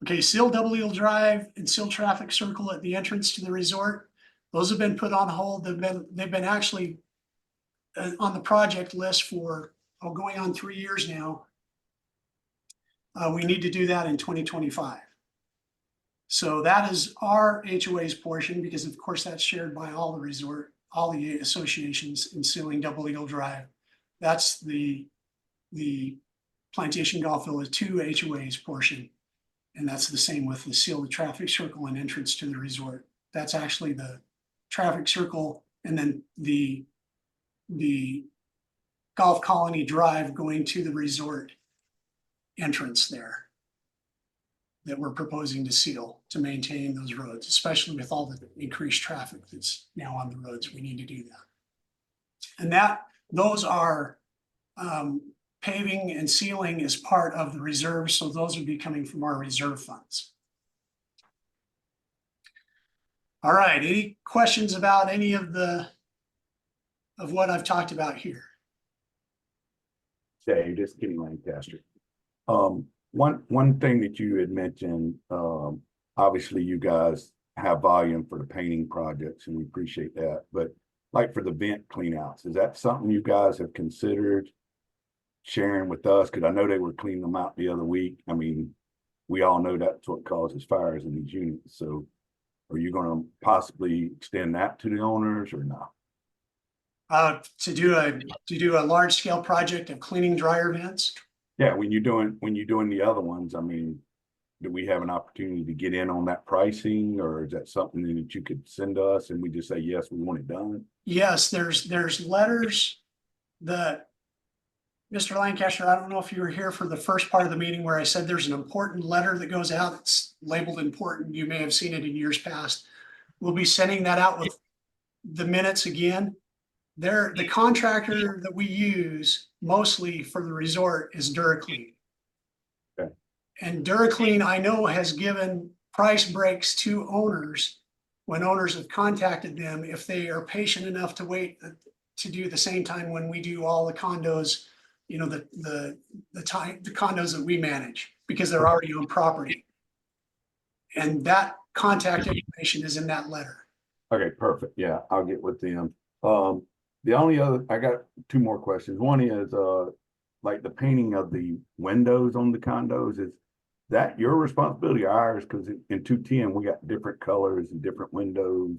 Okay, seal Double Eagle Drive and seal traffic circle at the entrance to the resort. Those have been put on hold. They've been actually on the project list for going on 3 years now. We need to do that in 2025. So that is our HOA's portion, because of course that's shared by all the associations in sealing Double Eagle Drive. That's the Plantation Golf Villa 2 HOA's portion. And that's the same with the seal the traffic circle and entrance to the resort. That's actually the traffic circle, and then the Golf Colony Drive going to the resort entrance there that we're proposing to seal to maintain those roads, especially with all the increased traffic that's now on the roads. We need to do that. And those are paving and sealing is part of the reserve, so those would be coming from our reserve funds. All right, any questions about any of what I've talked about here? Dave, this is Kenny Lancaster. One thing that you had mentioned, obviously you guys have volume for the painting projects and we appreciate that, but like for the vent cleanouts, is that something you guys have considered sharing with us? Because I know they were cleaning them out the other week. I mean, we all know that's what causes fires in these units. So are you going to possibly extend that to the owners or not? To do a large scale project of cleaning dryer vents? Yeah, when you're doing the other ones, I mean, do we have an opportunity to get in on that pricing, or is that something that you could send us and we just say, yes, we want it done? Yes, there's letters that, Mr. Lancaster, I don't know if you were here for the first part of the meeting where I said there's an important letter that goes out. It's labeled important. You may have seen it in years past. We'll be sending that out with the minutes again. The contractor that we use mostly for the resort is DuraClean. Okay. And DuraClean, I know, has given price breaks to owners when owners have contacted them if they are patient enough to wait to do the same time when we do all the condos, you know, the condos that we manage, because they're already on property. And that contact information is in that letter. Okay, perfect. Yeah, I'll get with them. The only other, I got two more questions. One is, like the painting of the windows on the condos, is that your responsibility or ours? Because in 210, we got different colors and different windows.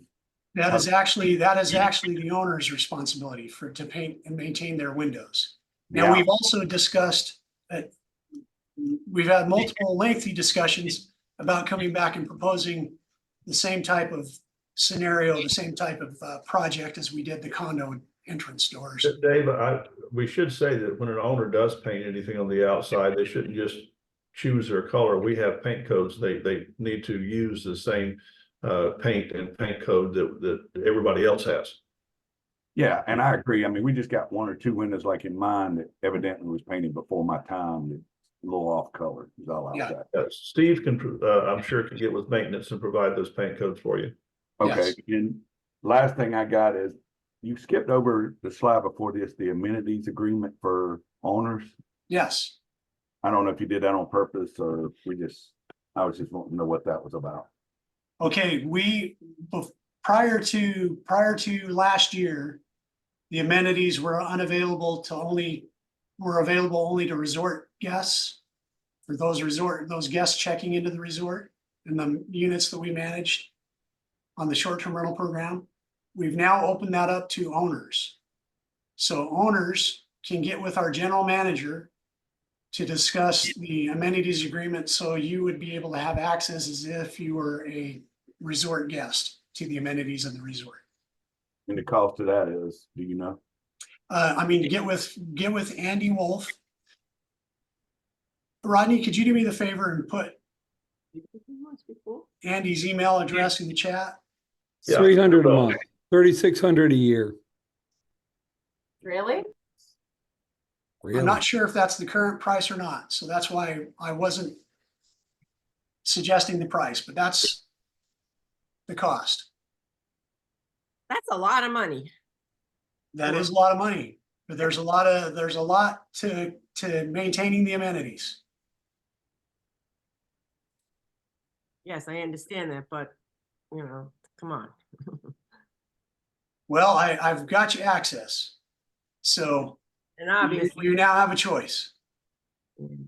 That is actually the owner's responsibility to paint and maintain their windows. Now, Yeah. we've also discussed that we've had multiple lengthy discussions about coming back and proposing the same type of scenario, the same type of project as we did the condo entrance doors. Dave, we should say that when an owner does paint anything on the outside, they shouldn't just choose their color. We have paint codes. They need to use the same paint and paint code that everybody else has. Yeah, and I agree. I mean, we just got one or two windows like in mine that evidently was painted before my time, that's a little off color. Is all I'll Yeah. say. Steve can, I'm sure, can get with maintenance and provide those paint codes for you. Okay, Yes. and last thing I got is, you skipped over the slide before this, the amenities agreement for owners. Yes. I don't know if you did that on purpose or I was just wanting to know what that was about. Okay, prior to last year, the amenities were available only to resort guests. For those guests checking into the resort and the units that we managed on the short-term rental program. We've now opened that up to owners. So owners can get with our general manager to discuss the amenities agreement. So you would be able to have access as if you were a resort guest to the amenities of the resort. And the cost of that is, do you know? I mean, get with Andy Wolf. Rodney, could you do me the favor and put Andy's email address in the chat? Yeah. 300 a month, 3,600 a year. Really? I'm not sure if that's the current price or not, so that's why I wasn't suggesting the price, but that's the cost. That's a lot of money. That is a lot of money, but there's a lot to maintaining the amenities. Yes, I understand that, but you know, come on. Well, I've got you access, so And obviously, you now have a choice.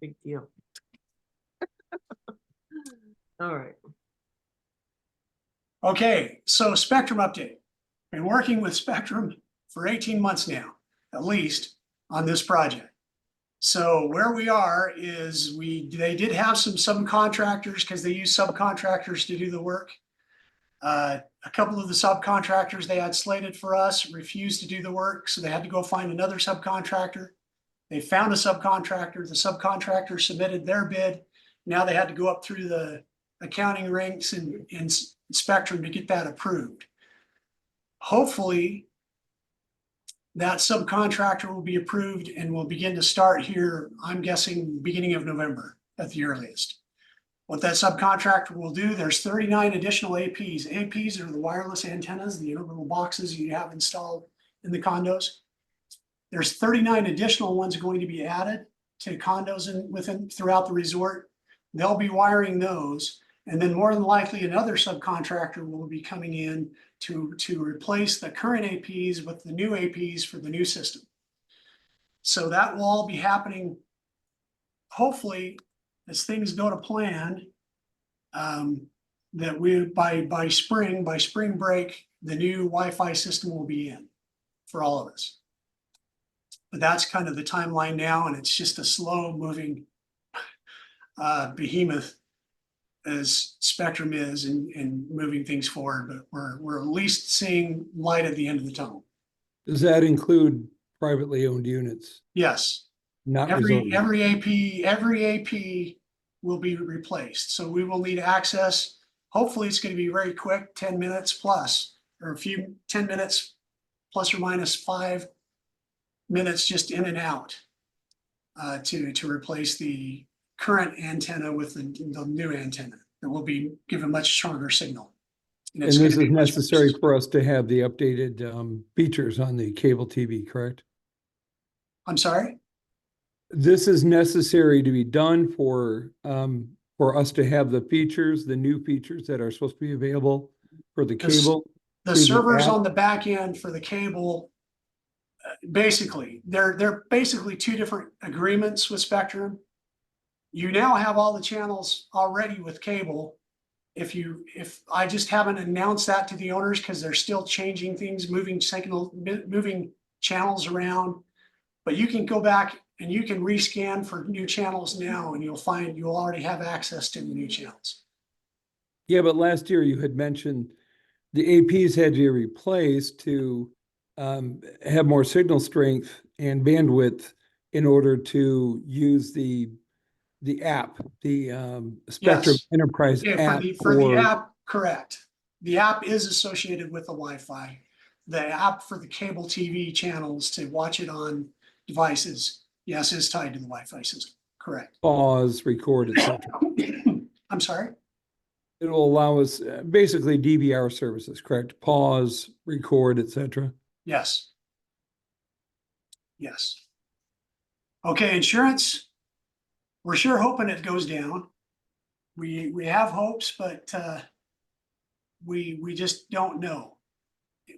big deal. All right. Okay, so Spectrum update. Been working with Spectrum for 18 months now, at least, on this project. So where we are is they did have some subcontractors because they use subcontractors to do the work. A couple of the subcontractors they had slated for us refused to do the work, so they had to go find another subcontractor. They found a subcontractor. The subcontractor submitted their bid. Now they had to go up through the accounting ranks and Spectrum to get that approved. Hopefully, that subcontractor will be approved and will begin to start here, I'm guessing, beginning of November at the earliest. What that subcontractor will do, there's 39 additional APs. APs are the wireless antennas, the little boxes you have installed in the condos. There's 39 additional ones going to be added to condos throughout the resort. They'll be wiring those. And then more than likely another subcontractor will be coming in to replace the current APs with the new APs for the new system. So that will all be happening, hopefully, as things go to plan, that we by spring break, the new Wi-Fi system will be in for all of us. But that's kind of the timeline now, and it's just a slow moving behemoth as Spectrum is in moving things forward. But we're at least seeing light at the end of the tunnel. Does that include privately owned units? Yes. Not Every AP will be replaced. So we will need access. Hopefully it's going to be very quick, 10 minutes plus, or 10 minutes plus or minus 5 minutes just in and out to replace the current antenna with the new antenna that will be give a much stronger signal. And this is necessary for us to have the updated features on the cable TV, correct? I'm sorry? This is necessary to be done for us to have the features, the new features that are supposed to be available for the cable. The servers on the back end for the cable, basically, they're basically two different agreements with Spectrum. You now have all the channels already with cable. If I just haven't announced that to the owners because they're still changing things, moving channels around, but you can go back and you can rescan for new channels now, and you'll find you'll already have access to the new channels. Yeah, but last year you had mentioned the APs had to be replaced to have more signal strength and bandwidth in order to use the app, the Spectrum Yes. Enterprise app. For the app, correct. The app is associated with the Wi-Fi. The app for the cable TV channels to watch it on devices, yes, is tied to the Wi-Fi system. Correct. Pause, record, etc. I'm sorry? It will allow us basically DVR services, correct? Pause, record, etc. Yes. Yes. Okay, insurance. We're sure hoping it goes down. We have hopes, but we just don't know.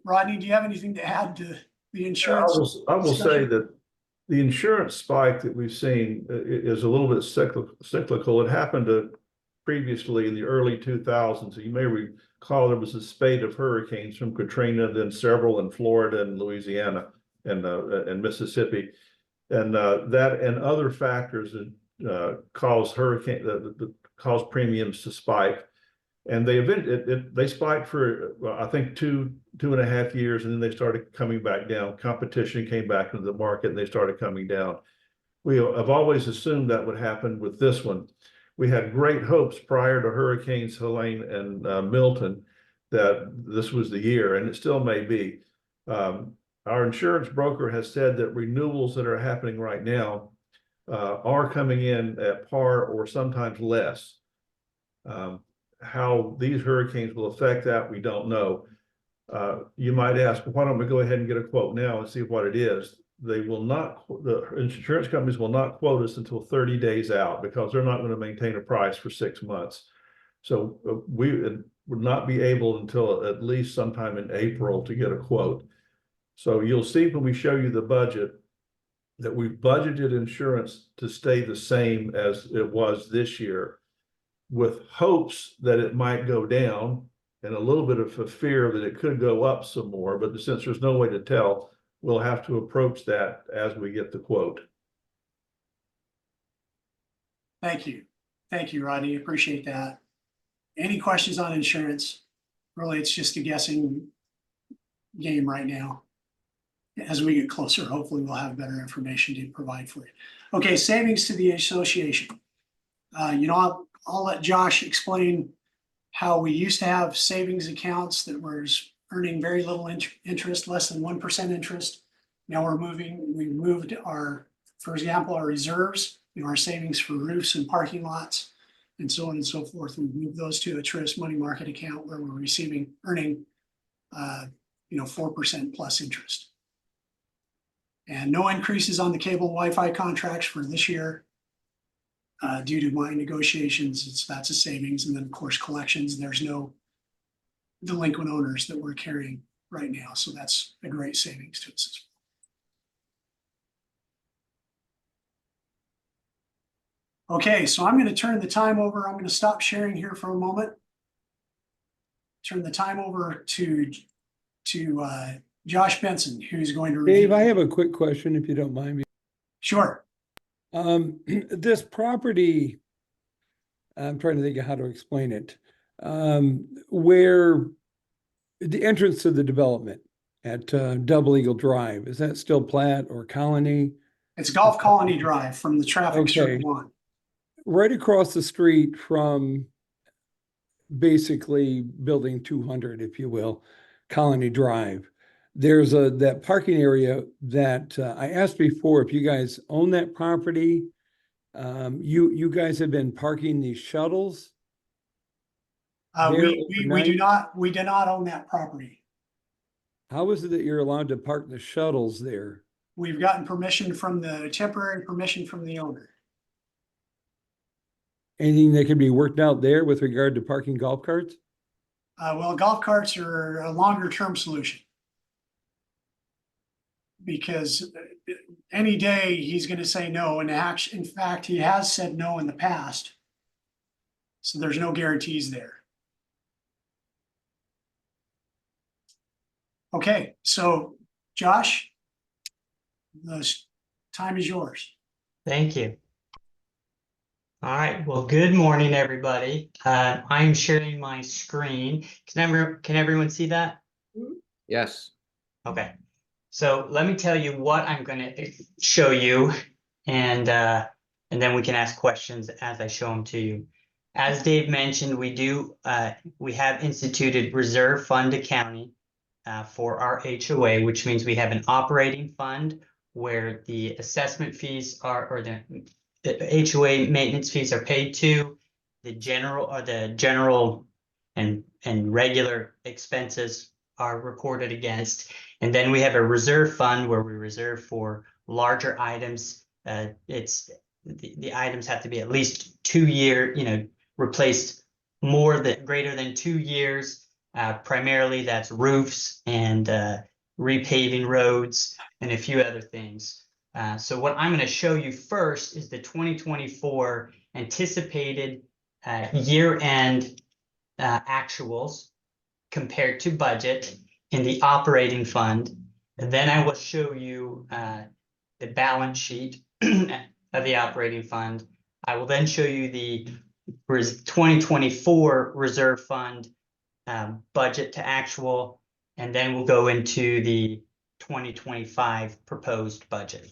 Rodney, do you have anything to add to the insurance? I will say that the insurance spike that we've seen is a little bit cyclical. It happened previously in the early 2000s. You may recall there was a spate of hurricanes from Katrina, then several in Florida and Louisiana and Mississippi, and that and other factors that caused premiums to spike. And they spiked for, well, I think two and a half years, and then they started coming back down. Competition came back into the market and they started coming down. We have always assumed that would happen with this one. We had great hopes prior to Hurricanes Helene and Milton that this was the year, and it still may be. Our insurance broker has said that renewals that are happening right now are coming in at par or sometimes less. How these hurricanes will affect that, we don't know. You might ask, why don't we go ahead and get a quote now and see what it is? They will not, the insurance companies will not quote us until 30 days out because they're not going to maintain a price for 6 months. So we would not be able until at least sometime in April to get a quote. So you'll see when we show you the budget that we've budgeted insurance to stay the same as it was this year, with hopes that it might go down and a little bit of a fear that it could go up some more. But since there's no way to tell, we'll have to approach that as we get the quote. Thank you. Thank you, Rodney. Appreciate that. Any questions on insurance? really, it's just a guessing game right now. As we get closer, hopefully we'll have better information to provide for you. Okay, savings to the association. I'll let Josh explain how we used to have savings accounts that was earning very little interest, less than 1% interest. Now we moved our, for example, our reserves, our savings for roofs and parking lots, and so on and so forth. We moved those to a Trust money market account where we're earning 4% plus interest. And no increases on the cable Wi-Fi contracts for this year. Due to my negotiations, that's a savings. And then of course, collections, there's no delinquent owners that we're carrying right now. So that's a great savings to us as well. Okay, so I'm going to turn the time over. I'm going to stop sharing here for a moment. Turn the time over to Josh Benson, who's going to review. Dave, I have a quick question if you don't mind me. Sure. This property, I'm trying to think of how to explain it. Where the entrance to the development at Double Eagle Drive, is that still Platt or Colony? It's Golf Colony Drive from the traffic circle on. Right across the street from basically building 200, if you will, Colony Drive. There's that parking area that I asked before if you guys own that property. You guys have been parking these shuttles. We do not own that property. How is it that you're allowed to park the shuttles there? We've gotten temporary permission from the owner. Anything that can be worked out there with regard to parking golf carts? Well, golf carts are a longer term solution. Because any day he's going to say no. And in fact, he has said no in the past. So there's no guarantees there. Okay, so Josh, the time is yours. Thank you. All right, well, good morning, everybody. I'm sharing my screen. Can everyone see that? Yes. Okay. So let me tell you what I'm going to show you, and then we can ask questions as I show them to you. As Dave mentioned, we have instituted reserve fund accounting for our HOA, which means we have an operating fund where the assessment fees or the HOA maintenance fees are paid to, the general and regular expenses are reported against. And then we have a reserve fund where we reserve for larger items. The items have to be at least 2 year, replaced greater than 2 years. Primarily that's roofs and repaving roads and a few other things. So what I'm going to show you first is the 2024 anticipated year-end actuals compared to budget in the operating fund. And then I will show you the balance sheet of the operating fund. I will then show you the 2024 reserve fund budget to actual, and then we'll go into the 2025 proposed budget.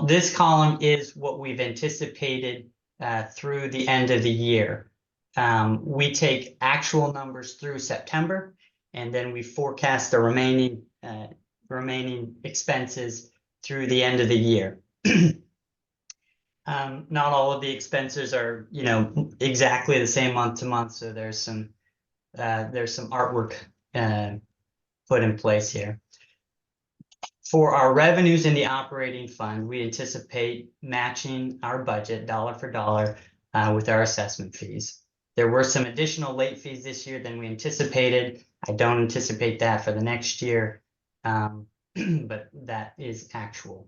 This column is what we've anticipated through the end of the year. We take actual numbers through September, and then we forecast the remaining expenses through the end of the year. Not all of the expenses are, exactly the same month to month, so there's some artwork put in place here. For our revenues in the operating fund, we anticipate matching our budget dollar for dollar with our assessment fees. There were some additional late fees this year than we anticipated. I don't anticipate that for the next year, but that is actual.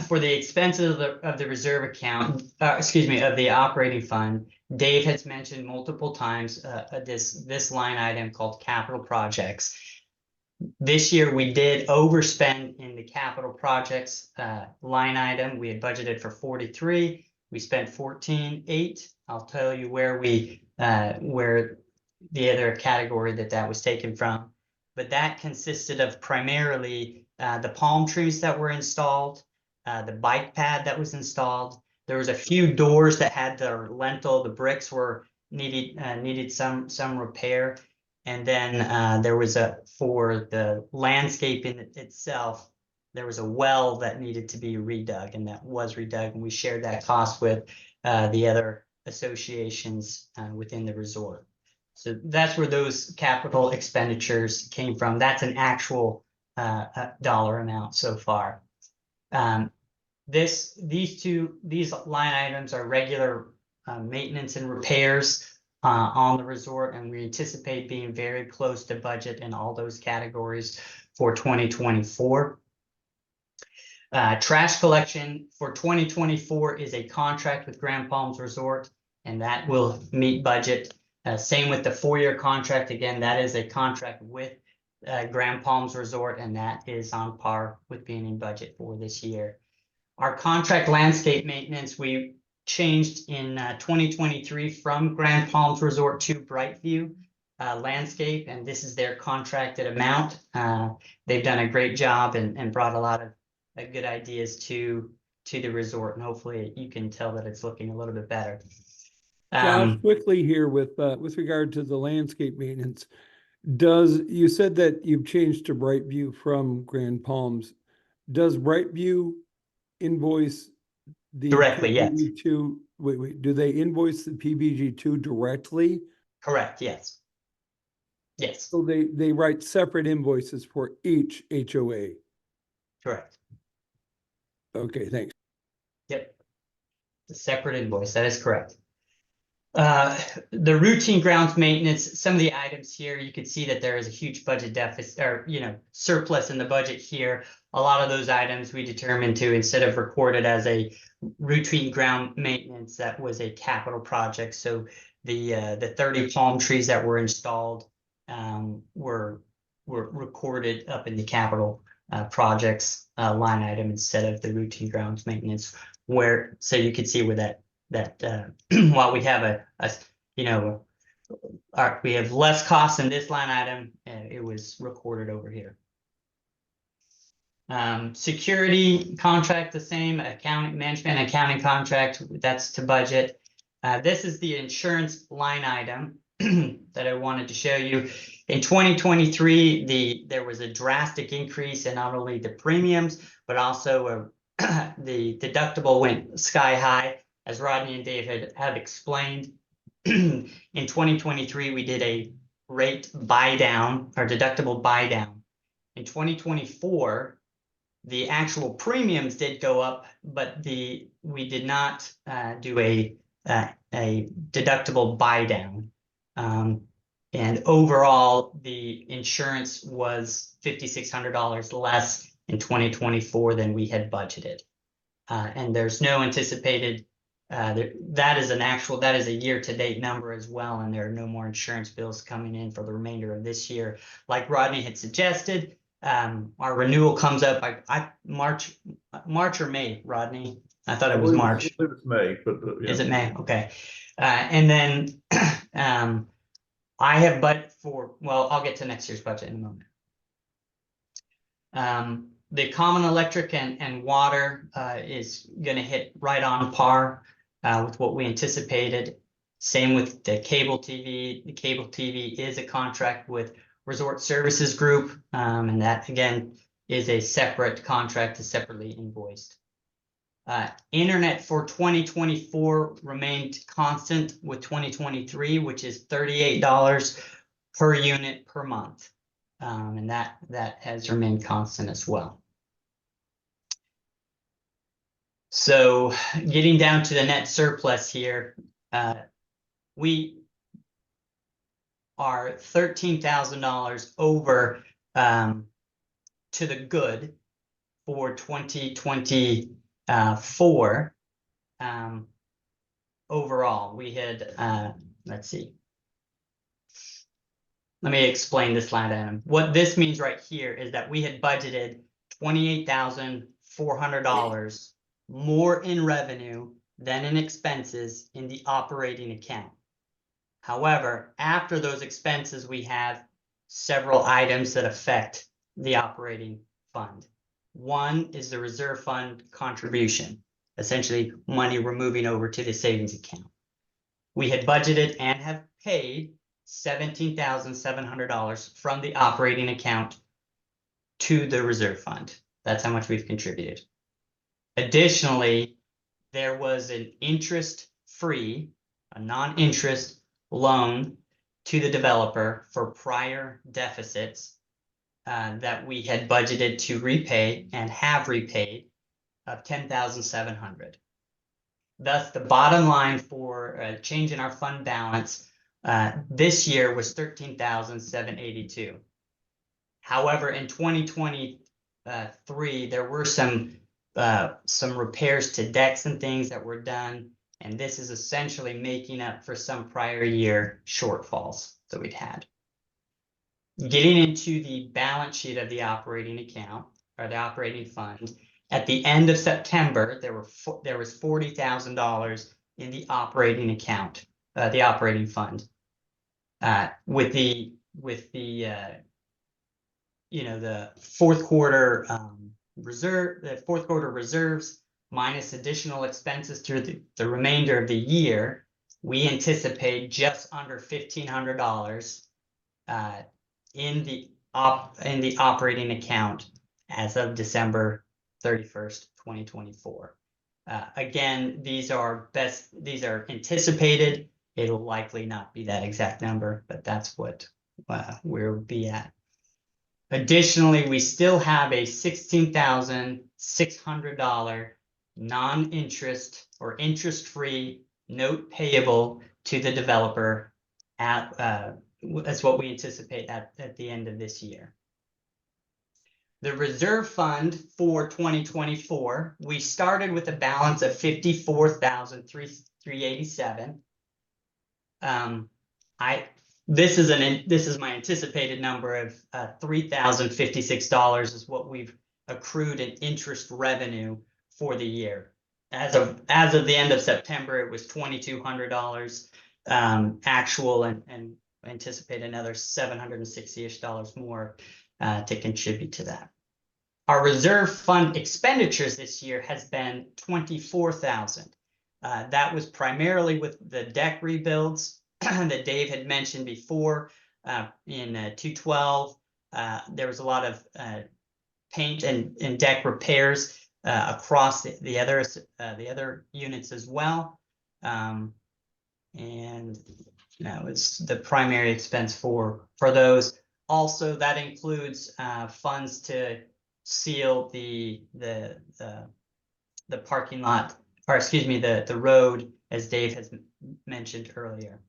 For the expenses of the reserve account, of the operating fund, Dave has mentioned multiple times this line item called capital projects. This year we did overspend in the capital projects line item. We had budgeted for 43. We spent 14.8. I'll tell you where we where the other category that was taken from. But that consisted of primarily the palm trees that were installed, the bike pad that was installed. There was a few doors that had the lintel, the bricks were needed some repair. And then there was for the landscape in itself, there was a well that needed to be redug, and that was redug, and we shared that cost with the other associations within the resort. So that's where those capital expenditures came from. That's an actual dollar amount so far. These line items are regular maintenance and repairs on the resort, and we anticipate being very close to budget in all those categories for 2024. Trash collection for 2024 is a contract with Grand Palms Resort, and that will meet budget. Same with the 4-year contract. Again, that is a contract with Grand Palms Resort, and that is on par with being in budget for this year. Our contract landscape maintenance, we changed in 2023 from Grand Palms Resort to Brightview Landscape, and this is their contracted amount. They've done a great job and brought a lot of good ideas to the resort, and hopefully you can tell that it's looking a little bit better. Josh, quickly here with regard to the landscape maintenance, you said that you've changed to Brightview from Grand Palms. Does Brightview invoice the Directly, yes. PBG2? Wait, do they invoice the PBG2 directly? Correct, yes. Yes. So they write separate invoices for each HOA. Correct. Okay, thanks. Yep. The separate invoice, that is correct. The routine grounds maintenance, some of the items here, you can see that there is a huge budget deficit, or surplus in the budget here. A lot of those items we determined to, instead of recorded as a routine ground maintenance, that was a capital project. So the 30 palm trees that were installed were recorded up in the capital projects line item instead of the routine grounds maintenance, so you can see where that while we have we have less costs in this line item, it was recorded over here. Security contract, the same. Accounting, management and accounting contract, that's to budget. This is the insurance line item that I wanted to show you. In 2023, there was a drastic increase in not only the premiums, but also the deductible went sky high, as Rodney and Dave have explained. In 2023, we did a rate buy down, or deductible buy down. In 2024, the actual premiums did go up, but we did not do a deductible buy down. And overall, the insurance was $5,600 less in 2024 than we had budgeted. And there's no anticipated, that is a year-to-date number as well, and there are no more insurance bills coming in for the remainder of this year. Like Rodney had suggested, our renewal comes up March or May, Rodney? I thought it was March. It's May, but yeah. Is it May? Okay. And then I have budget for, well, I'll get to next year's budget in a moment. The common electric and water is going to hit right on par with what we anticipated. Same with the cable TV. The cable TV is a contract with Resort Services Group, and that again is a separate contract, is separately invoiced. Internet for 2024 remained constant with 2023, which is $38 per unit per month, and that has remained constant as well. So getting down to the net surplus here, we are $13,000 over to the good for 2024. Overall, we had, let's see. Let me explain this line item. What this means right here is that we had budgeted $28,400 more in revenue than in expenses in the operating account. However, after those expenses, we have several items that affect the operating fund. One is the reserve fund contribution, essentially money we're moving over to the savings account. We had budgeted and have paid $17,700 from the operating account to the reserve fund. That's how much we've contributed. Additionally, there was an interest-free, a non-interest loan to the developer for prior deficits that we had budgeted to repay and have repaid of $10,700. Thus, the bottom line for a change in our fund balance this year was $13,782. However, in 2023, there were some repairs to decks and things that were done, and this is essentially making up for some prior year shortfalls that we'd had. Getting into the balance sheet of the operating account or the operating fund, at the end of September, there was $40,000 in the operating account, the operating fund. With the fourth quarter reserves minus additional expenses through the remainder of the year, we anticipate just under $1,500 in the operating account as of December 31st, 2024. Again, these are anticipated. It'll likely not be that exact number, but that's what we'll be at. Additionally, we still have a $16,600 non-interest or interest-free note payable to the developer that's what we anticipate at the end of this year. The reserve fund for 2024, we started with a balance of $54,387. This is my anticipated number of $3,056 is what we've accrued in interest revenue for the year. As of the end of September, it was $2,200 actual, and anticipate another $760-ish more to contribute to that. Our reserve fund expenditures this year has been $24,000. That was primarily with the deck rebuilds that Dave had mentioned before. In 212, there was a lot of paint and deck repairs across the other units as well. And it's the primary expense for those. Also, that includes funds to seal the parking lot, or excuse me, the road, as Dave has mentioned earlier.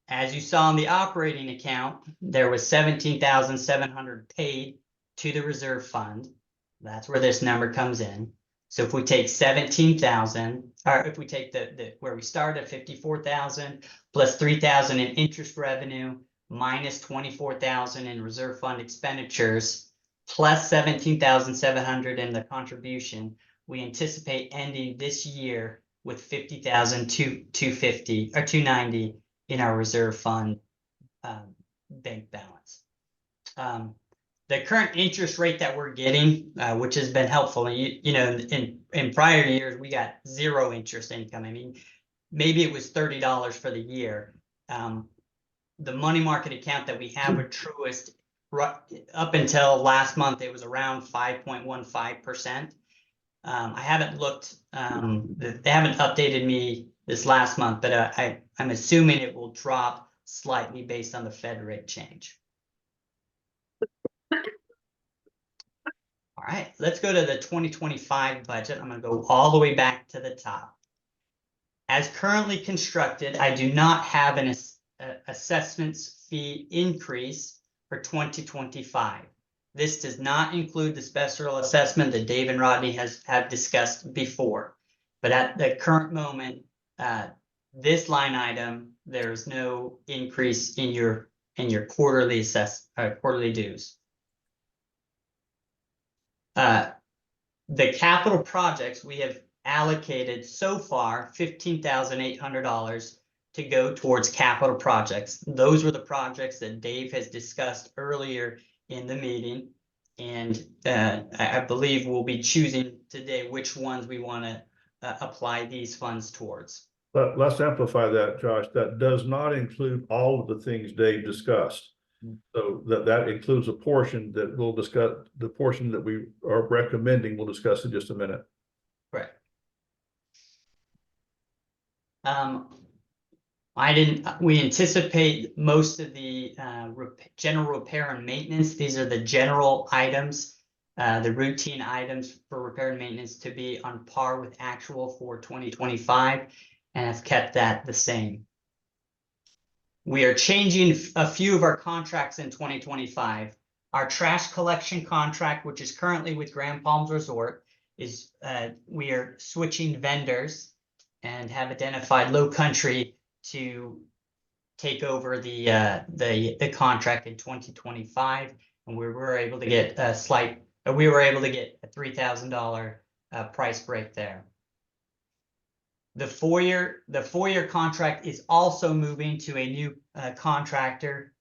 As you saw in the operating account, there was $17,700 paid to the reserve fund. That's where this number comes in. So if we take 17,000, or if we take the where we started at 54,000 plus 3,000 in interest revenue minus 24,000 in reserve fund expenditures plus 17,700 in the contribution, we anticipate ending this year with 50,250 or 290 in our reserve fund bank balance. The current interest rate that we're getting, which has been helpful, in prior years, we got zero interest income. I mean, maybe it was $30 for the year. The money market account that we have with Truist, up until last month, it was around 5.15%. I haven't looked, they haven't updated me this last month, but I'm assuming it will drop slightly based on the Fed rate change. All right, let's go to the 2025 budget. I'm going to go all the way back to the top. As currently constructed, I do not have an assessments fee increase for 2025. This does not include the special assessment that Dave and Rodney have discussed before. But at the current moment, this line item, there's no increase in your quarterly quarterly dues. The capital projects, we have allocated so far $15,800 to go towards capital projects. Those were the projects that Dave has discussed earlier in the meeting. And I believe we'll be choosing today which ones we want to apply these funds towards. But let's amplify that, Josh. That does not include all of the things Dave discussed. So that includes a portion that we'll discuss, the portion that we are recommending, we'll discuss in just a minute. Right. We anticipate most of the general repair and maintenance. These are the general items, the routine items for repair and maintenance to be on par with actual for 2025, and have kept that the same. We are changing a few of our contracts in 2025. Our trash collection contract, which is currently with Grand Palms Resort, is we are switching vendors and have identified Low Country to take over the contract in 2025, and we were able to get a $3,000 price break there. The four-year contract is also moving to a new contractor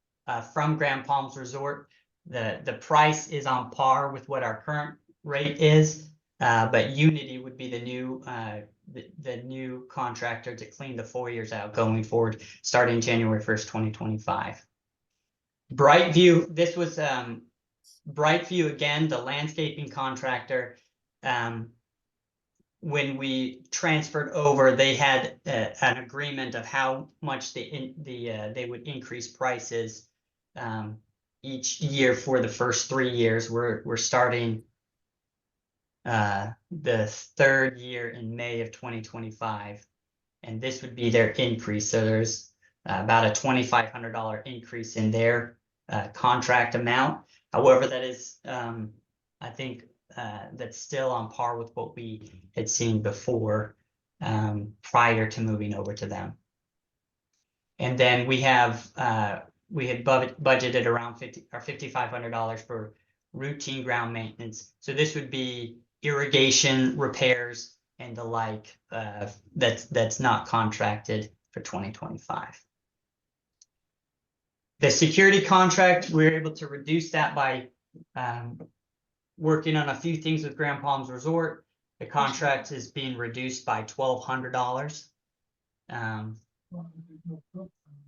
from Grand Palms Resort. The price is on par with what our current rate is, but Unity would be the new contractor to clean the 4 years out going forward, starting January 1st, 2025. Brightview, this was Brightview again, the landscaping contractor. When we transferred over, they had an agreement of how much they would increase prices each year for the first 3 years. We're starting the third year in May of 2025, and this would be their increase. So there's about a $2,500 increase in their contract amount. However, that is, I think, that's still on par with what we had seen before, prior to moving over to them. And then we had budgeted around $5,500 for routine ground maintenance. So this would be irrigation repairs and the like, that's not contracted for 2025. The security contract, we were able to reduce that by working on a few things with Grand Palms Resort. The contract is being reduced by $1,200, and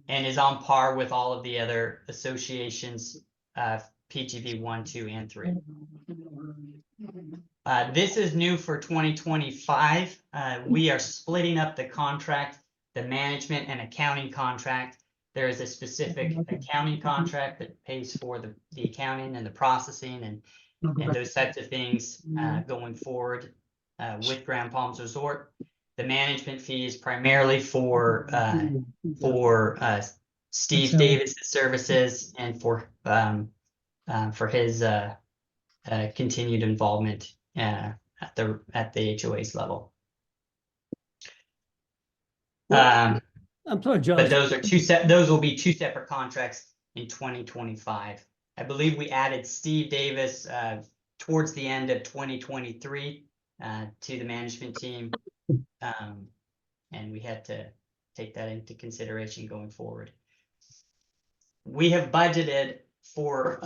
is on par with all of the other associations, PGV 1, 2, and 3. This is new for 2025. We are splitting up the contract, the management and accounting contract. There is a specific accounting contract that pays for the accounting and the processing and those types of things going forward with Grand Palms Resort. The management fee is primarily for Steve Davis' services and for his continued involvement at the HOA's level. I'm sorry, Josh. But those will be two separate contracts in 2025. I believe we added Steve Davis towards the end of 2023 to the management team, and we had to take that into consideration going forward. We have budgeted for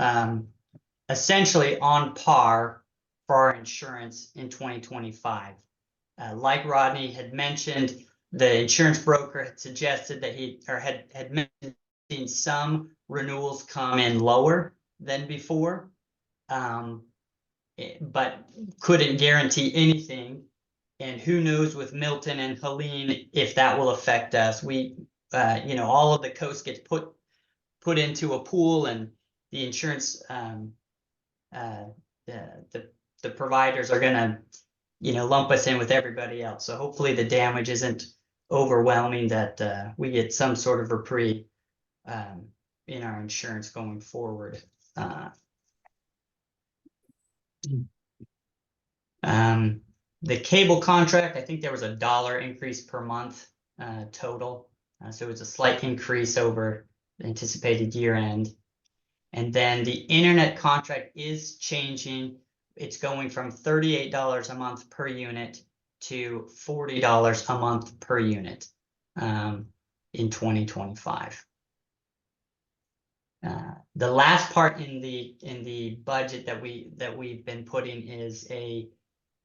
essentially on par for our insurance in 2025. Like Rodney had mentioned, the insurance broker had suggested that had mentioned some renewals come in lower than before, but couldn't guarantee anything. And who knows with Milton and Helene if that will affect us. We, all of the coast gets put into a pool, and the insurance, the providers are gonna, lump us in with everybody else. So hopefully the damage isn't overwhelming, that we get some sort of reprieve in our insurance going forward. The cable contract, I think there was a $1 increase per month total. So it was a slight increase over the anticipated year end. And then the internet contract is changing. It's going from $38 a month per unit to $40 a month per unit in 2025. The last part in the budget that we've been putting is a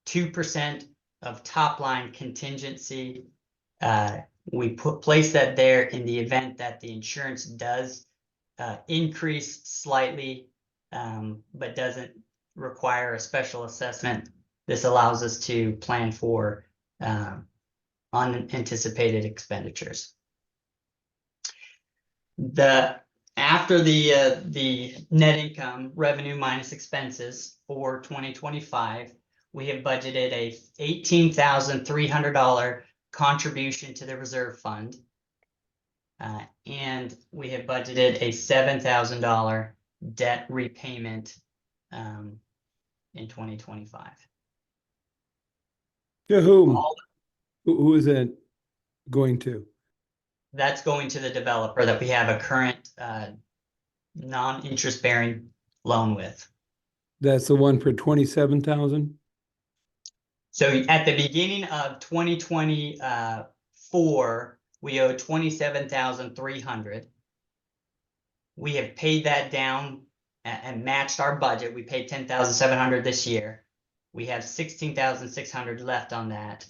2% of top line contingency. We place that there in the event that the insurance does increase slightly, but doesn't require a special assessment. This allows us to plan for unanticipated expenditures. After the net income, revenue minus expenses for 2025, we have budgeted a $18,300 contribution to the reserve fund. And we have budgeted a $7,000 debt repayment in 2025. To whom? Who is it going to? That's going to the developer that we have a current non-interest bearing loan with. That's the one for 27,000? So at the beginning of 2024, we owed 27,300. We have paid that down and matched our budget. We paid 10,700 this year. We have 16,600 left on that.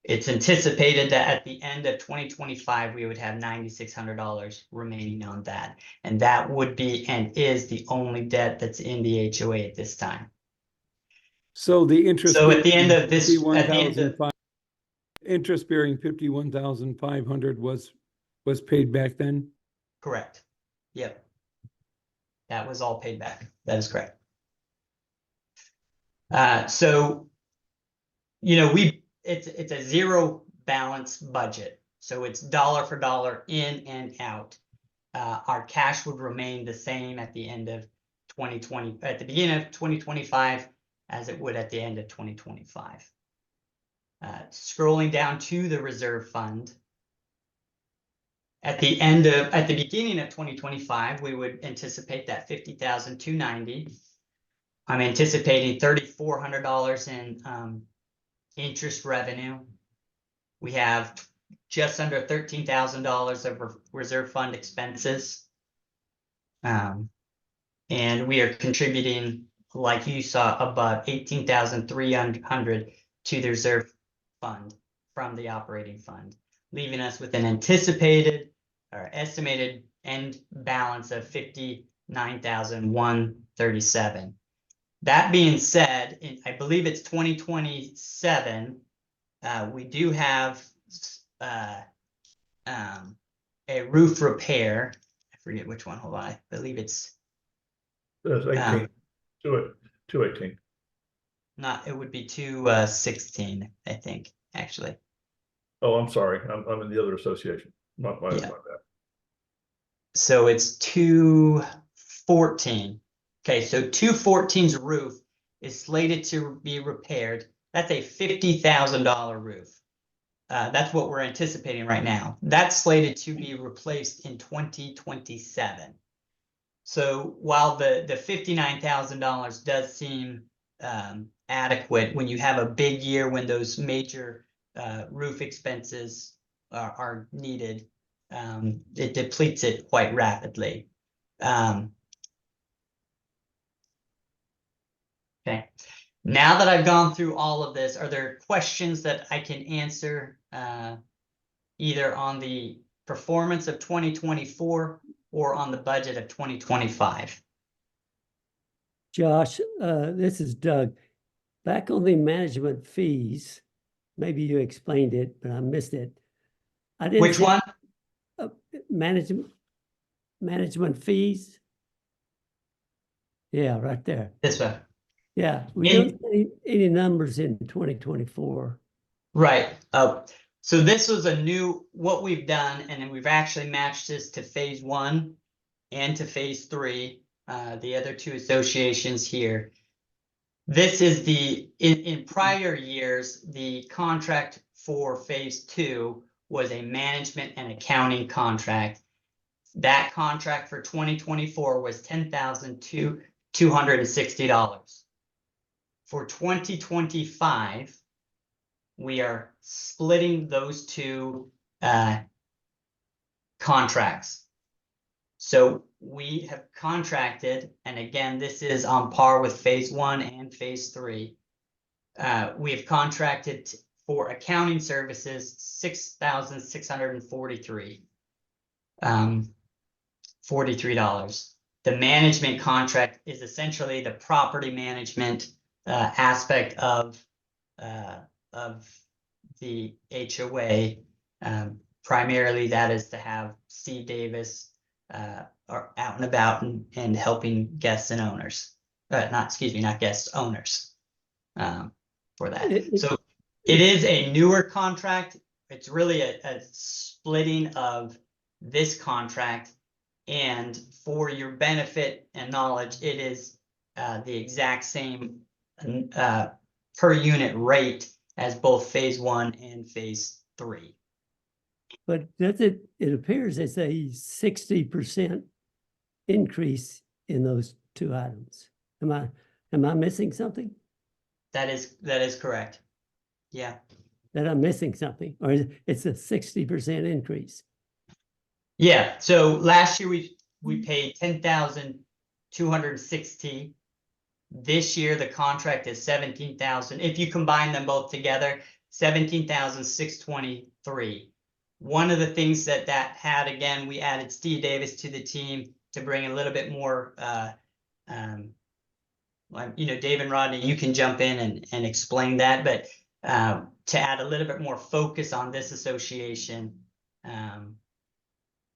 It's anticipated that at the end of 2025, we would have $9,600 remaining on that. And that would be and is the only debt that's in the HOA at this time. So the interest. So at the end of this, interest bearing 51,500 was paid back then? Correct. Yep. That was all paid back. That is correct. So, you know, it's a zero balance budget. So it's dollar for dollar in and out. Our cash would remain the same at the end of 2020, at the beginning of 2025, as it would at the end of 2025. Scrolling down to the reserve fund. At the beginning of 2025, we would anticipate that $50,290. I'm anticipating $3,400 in interest revenue. We have just under $13,000 of reserve fund expenses. And we are contributing, like you saw above, $18,300 to the reserve fund from the operating fund, leaving us with an anticipated or estimated end balance of $59,137. That being said, I believe it's 2027. We do have a roof repair. I forget which one. Hold on. I believe it's 18. 218. Not. It would be 216. I think actually. Oh, I'm sorry. I'm in the other association. My bad. So it's 214. Okay, so 214's roof is slated to be repaired. That's a $50,000 roof. That's what we're anticipating right now. That's slated to be replaced in 2027. So while the $59,000 does seem adequate when you have a big year when those major roof expenses are needed, it depletes it quite rapidly. Okay, now that I've gone through all of this, are there questions that I can answer either on the performance of 2024 or on the budget of 2025? Josh, this is Doug. Back on the management fees, maybe you explained it, but I missed it. I didn't. Which one? Management fees. Yeah, right there. This one. Yeah, we don't see any numbers in 2024. Right. So this was what we've done, and then we've actually matched this to phase 1 and to phase 3, the other two associations here. This is in prior years, the contract for phase 2 was a management and accounting contract. That contract for 2024 was $10,260. For 2025, we are splitting those two contracts. So we have contracted, and again, this is on par with phase 1 and phase 3. We have contracted for accounting services, $6,643. $43. The management contract is essentially the property management aspect of the HOA. Primarily, that is to have Steve Davis are out and about and helping guests and owners. Not guests, owners. For that. So it is a newer contract. It's really a splitting of this contract. And for your benefit and knowledge, it is the exact same per unit rate as both phase 1 and phase 3. But it appears it's a 60% increase in those two items. Am I missing something? That is correct. Yeah. That I'm missing something, or it's a 60% increase? Yeah, so last year we paid $10,260. This year the contract is $17,000. If you combine them both together, $17,623. One of the things that had, again, we added Steve Davis to the team to bring a little bit more. Dave and Rodney, you can jump in and explain that, but to add a little bit more focus on this association.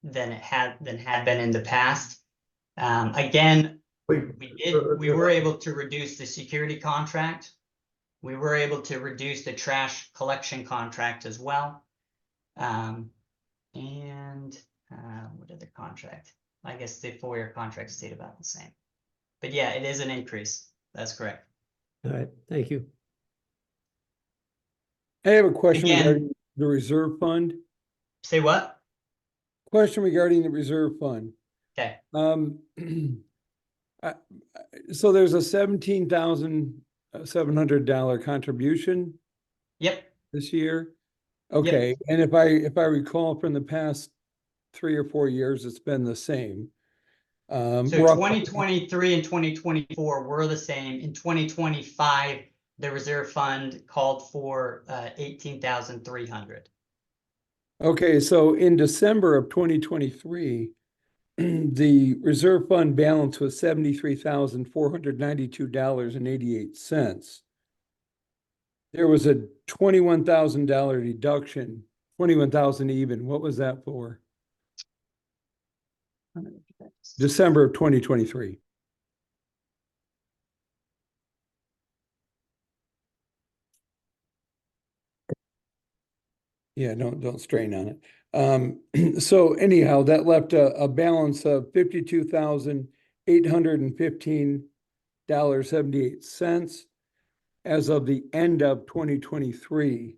Than had been in the past. Again, we were able to reduce the security contract. We were able to reduce the trash collection contract as well. And what other contract? I guess the 4-year contract stayed about the same. But yeah, it is an increase. That's correct. All right, thank you. I have a question Again, regarding the reserve fund. Say what? Question regarding the reserve fund. Okay. So there's a $17,700 contribution. Yep. This year. Okay, yep. And if I recall from the past 3 or 4 years, it's been the same. So 2023 and 2024 were the same. In 2025, the reserve fund called for $18,300. Okay, so in December of 2023, the reserve fund balance was $73,492.88. There was a $21,000 deduction, 21,000 even. What was that for? December of 2023. Yeah, don't strain on it. So anyhow, that left a balance of $52,815.78 as of the end of 2023.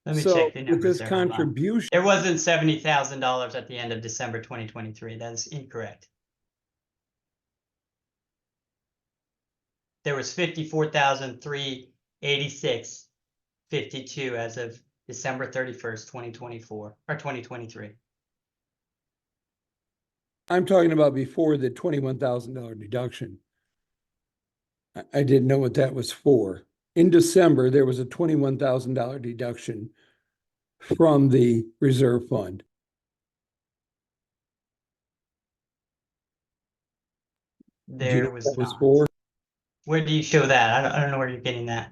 Let me check the with numbers. this contribution, there wasn't $70,000 at the end of December 2023. That is incorrect. There was $54,386.52 as of December 31st, 2024 or 2023. I'm talking about before the $21,000 deduction. I didn't know what that was for. In December, there was a $21,000 deduction from the reserve fund. There was not. For? Where do you show that? I don't know where you're getting that.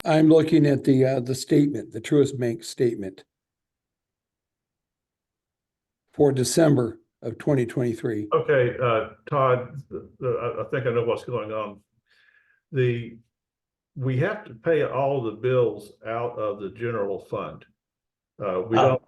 I'm looking at the statement, the Truist Bank statement for December of 2023. Okay, Todd, I think I know what's going on. We have to pay all the bills out of the general fund. We don't.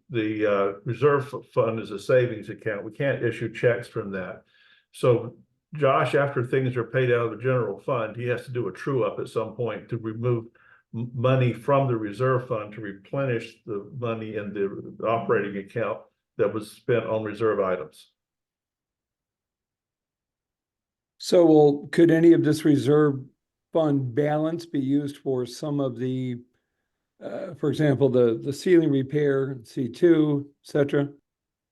The reserve fund is a savings account. We can't issue checks from that. So Josh, after things are paid out of the general fund, he has to do a true up at some point to remove money from the reserve fund to replenish the money in the operating account that was spent on reserve items. So, could any of this reserve fund balance be used for some of the for example, the ceiling repair, C2, et cetera?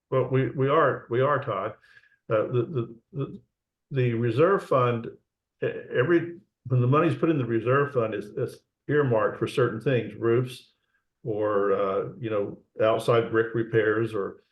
Well, we are, Todd. The reserve fund, when the money's put in the reserve fund is earmarked for certain things, roofs or, outside brick repairs or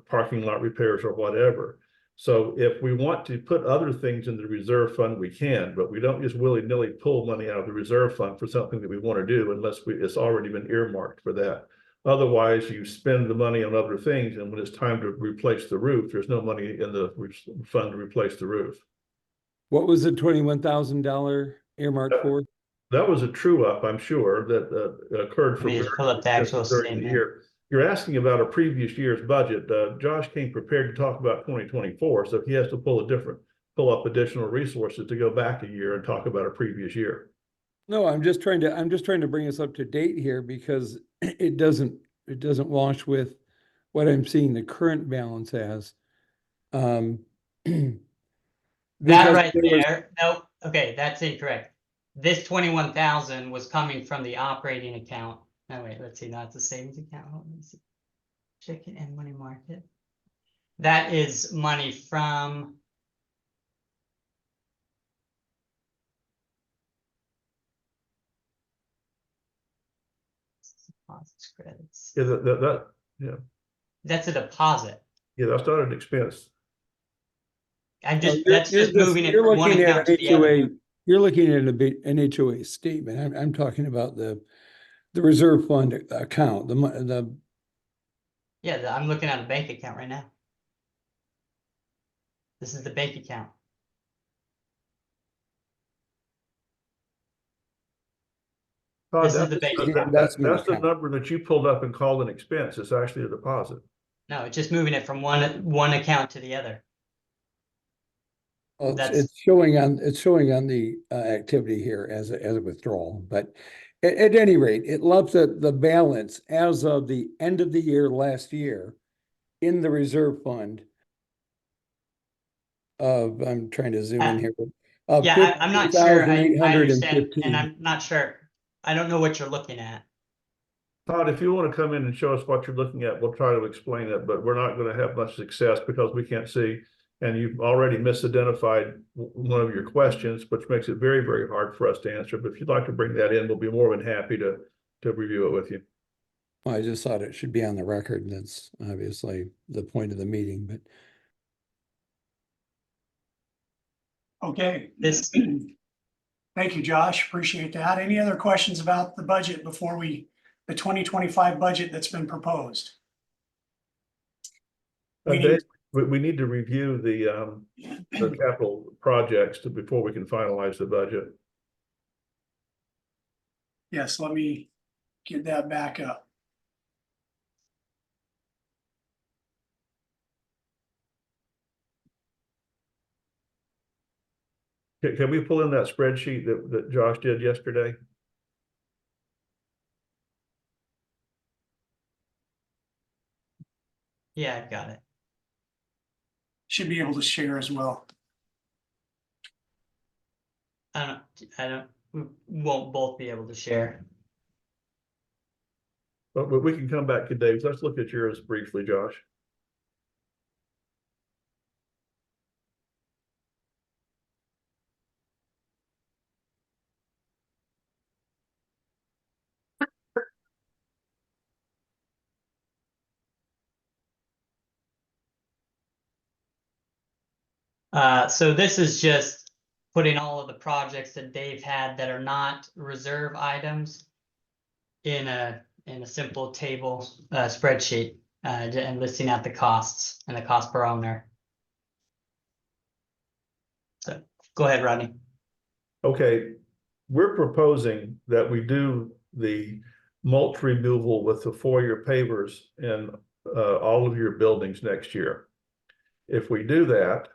parking lot repairs or whatever. So if we want to put other things in the reserve fund, we can, but we don't just willy-nilly pull money out of the reserve fund for something that we want to do unless it's already been earmarked for that. Otherwise, you spend the money on other things, and when it's time to replace the roof, there's no money in the fund to replace the roof. What was the $21,000 earmarked for? That was a true up, I'm sure, that occurred for Let me just pull up the actual during the statement. year. You're asking about a previous year's budget. Josh came prepared to talk about 2024, so he has to pull up additional resources to go back a year and talk about a previous year. No, I'm just trying to bring us up to date here because it doesn't wash with what I'm seeing the current balance as. That Because right there was- there, no, okay, that's incorrect. This 21,000 was coming from the operating account. No, wait, let's see, not the savings account. Hold on, let me see. Checking and money market. That is money from. Deposits, credits. Yeah, That's a deposit. that's not an expense. That's just moving it from one account to the other. You're looking at an HOA statement. I'm talking about the reserve fund account, Yeah, I'm looking at a bank account right now. This is the bank account. Todd, This is the bank account. that's the number that you pulled up and called an expense. It's actually a deposit. No, it's just moving it from one account to the other. it's showing on the activity here as a withdrawal, but at any rate, it left the balance as of the end of the year last year in the reserve fund of, I'm trying to zoom in here. Yeah, I'm not sure. I understand, 15,815. and I'm not sure. I don't know what you're looking at. Todd, if you want to come in and show us what you're looking at, we'll try to explain it, but we're not going to have much success because we can't see. And you've already misidentified one of your questions, which makes it very, very hard for us to answer. But if you'd like to bring that in, we'll be more than happy to review it with you. Well, I just thought it should be on the record, and that's obviously the point of the meeting, but. Okay. This, Thank you, Josh. Appreciate that. Any other questions about the budget before the 2025 budget that's been proposed? Dave, we need to review the capital projects before we can finalize the budget. Yes, let me get that back up. Can we pull in that spreadsheet that Josh did yesterday? yeah, I've got it. Should be able to share as well. We won't both be able to share. But we can come back to Dave's. Let's look at yours briefly, Josh. So this is just putting all of the projects that Dave had that are not reserve items in a simple table spreadsheet and listing out the costs and the cost per owner. So go ahead, Rodney. Okay, we're proposing that we do the mulch removal with the foyer pavers in all of your buildings next year. If we do that,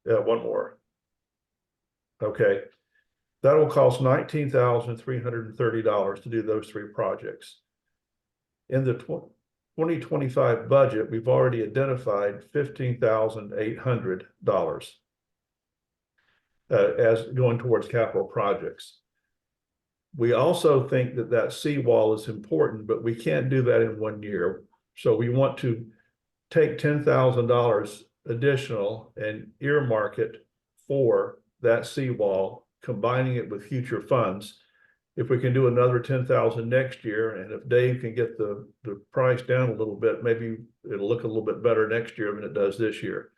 one more. Okay, that will cost $19,330 to do those three projects. In the 2025 budget, we've already identified $15,800 as going towards capital projects. We also think that that seawall is important, but we can't do that in 1 year. So we want to take $10,000 additional and earmark it for that seawall, combining it with future funds. If we can do another 10,000 next year, and if Dave can get the price down a little bit, maybe it'll look a little bit better next year than it does this year.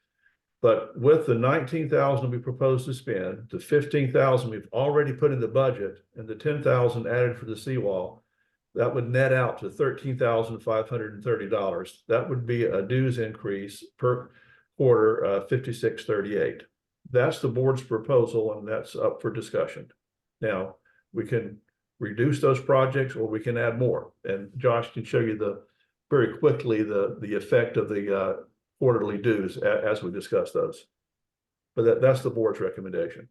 But with the 19,000 we propose to spend, the 15,000 we've already put in the budget, and the 10,000 added for the seawall, that would net out to $13,530. That would be a dues increase per quarter, $56.38. That's the board's proposal, and that's up for discussion. Now, we can reduce those projects or we can add more. And Josh can show you very quickly the effect of the quarterly dues as we discuss those. But that's the board's recommendation.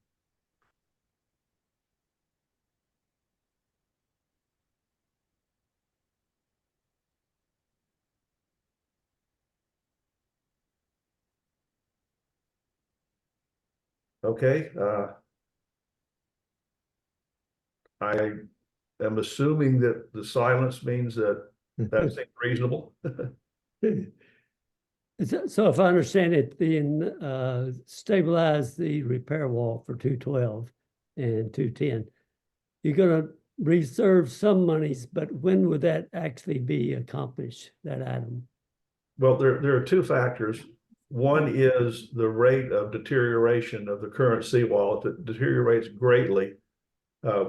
Okay, I am assuming that the silence means that that's reasonable. So if I understand it, then stabilize the repair wall for 212 and 210. You're gonna reserve some monies, but when would that actually be accomplished, that item? Well, there are two factors. One is the rate of deterioration of the current seawall. If it deteriorates greatly,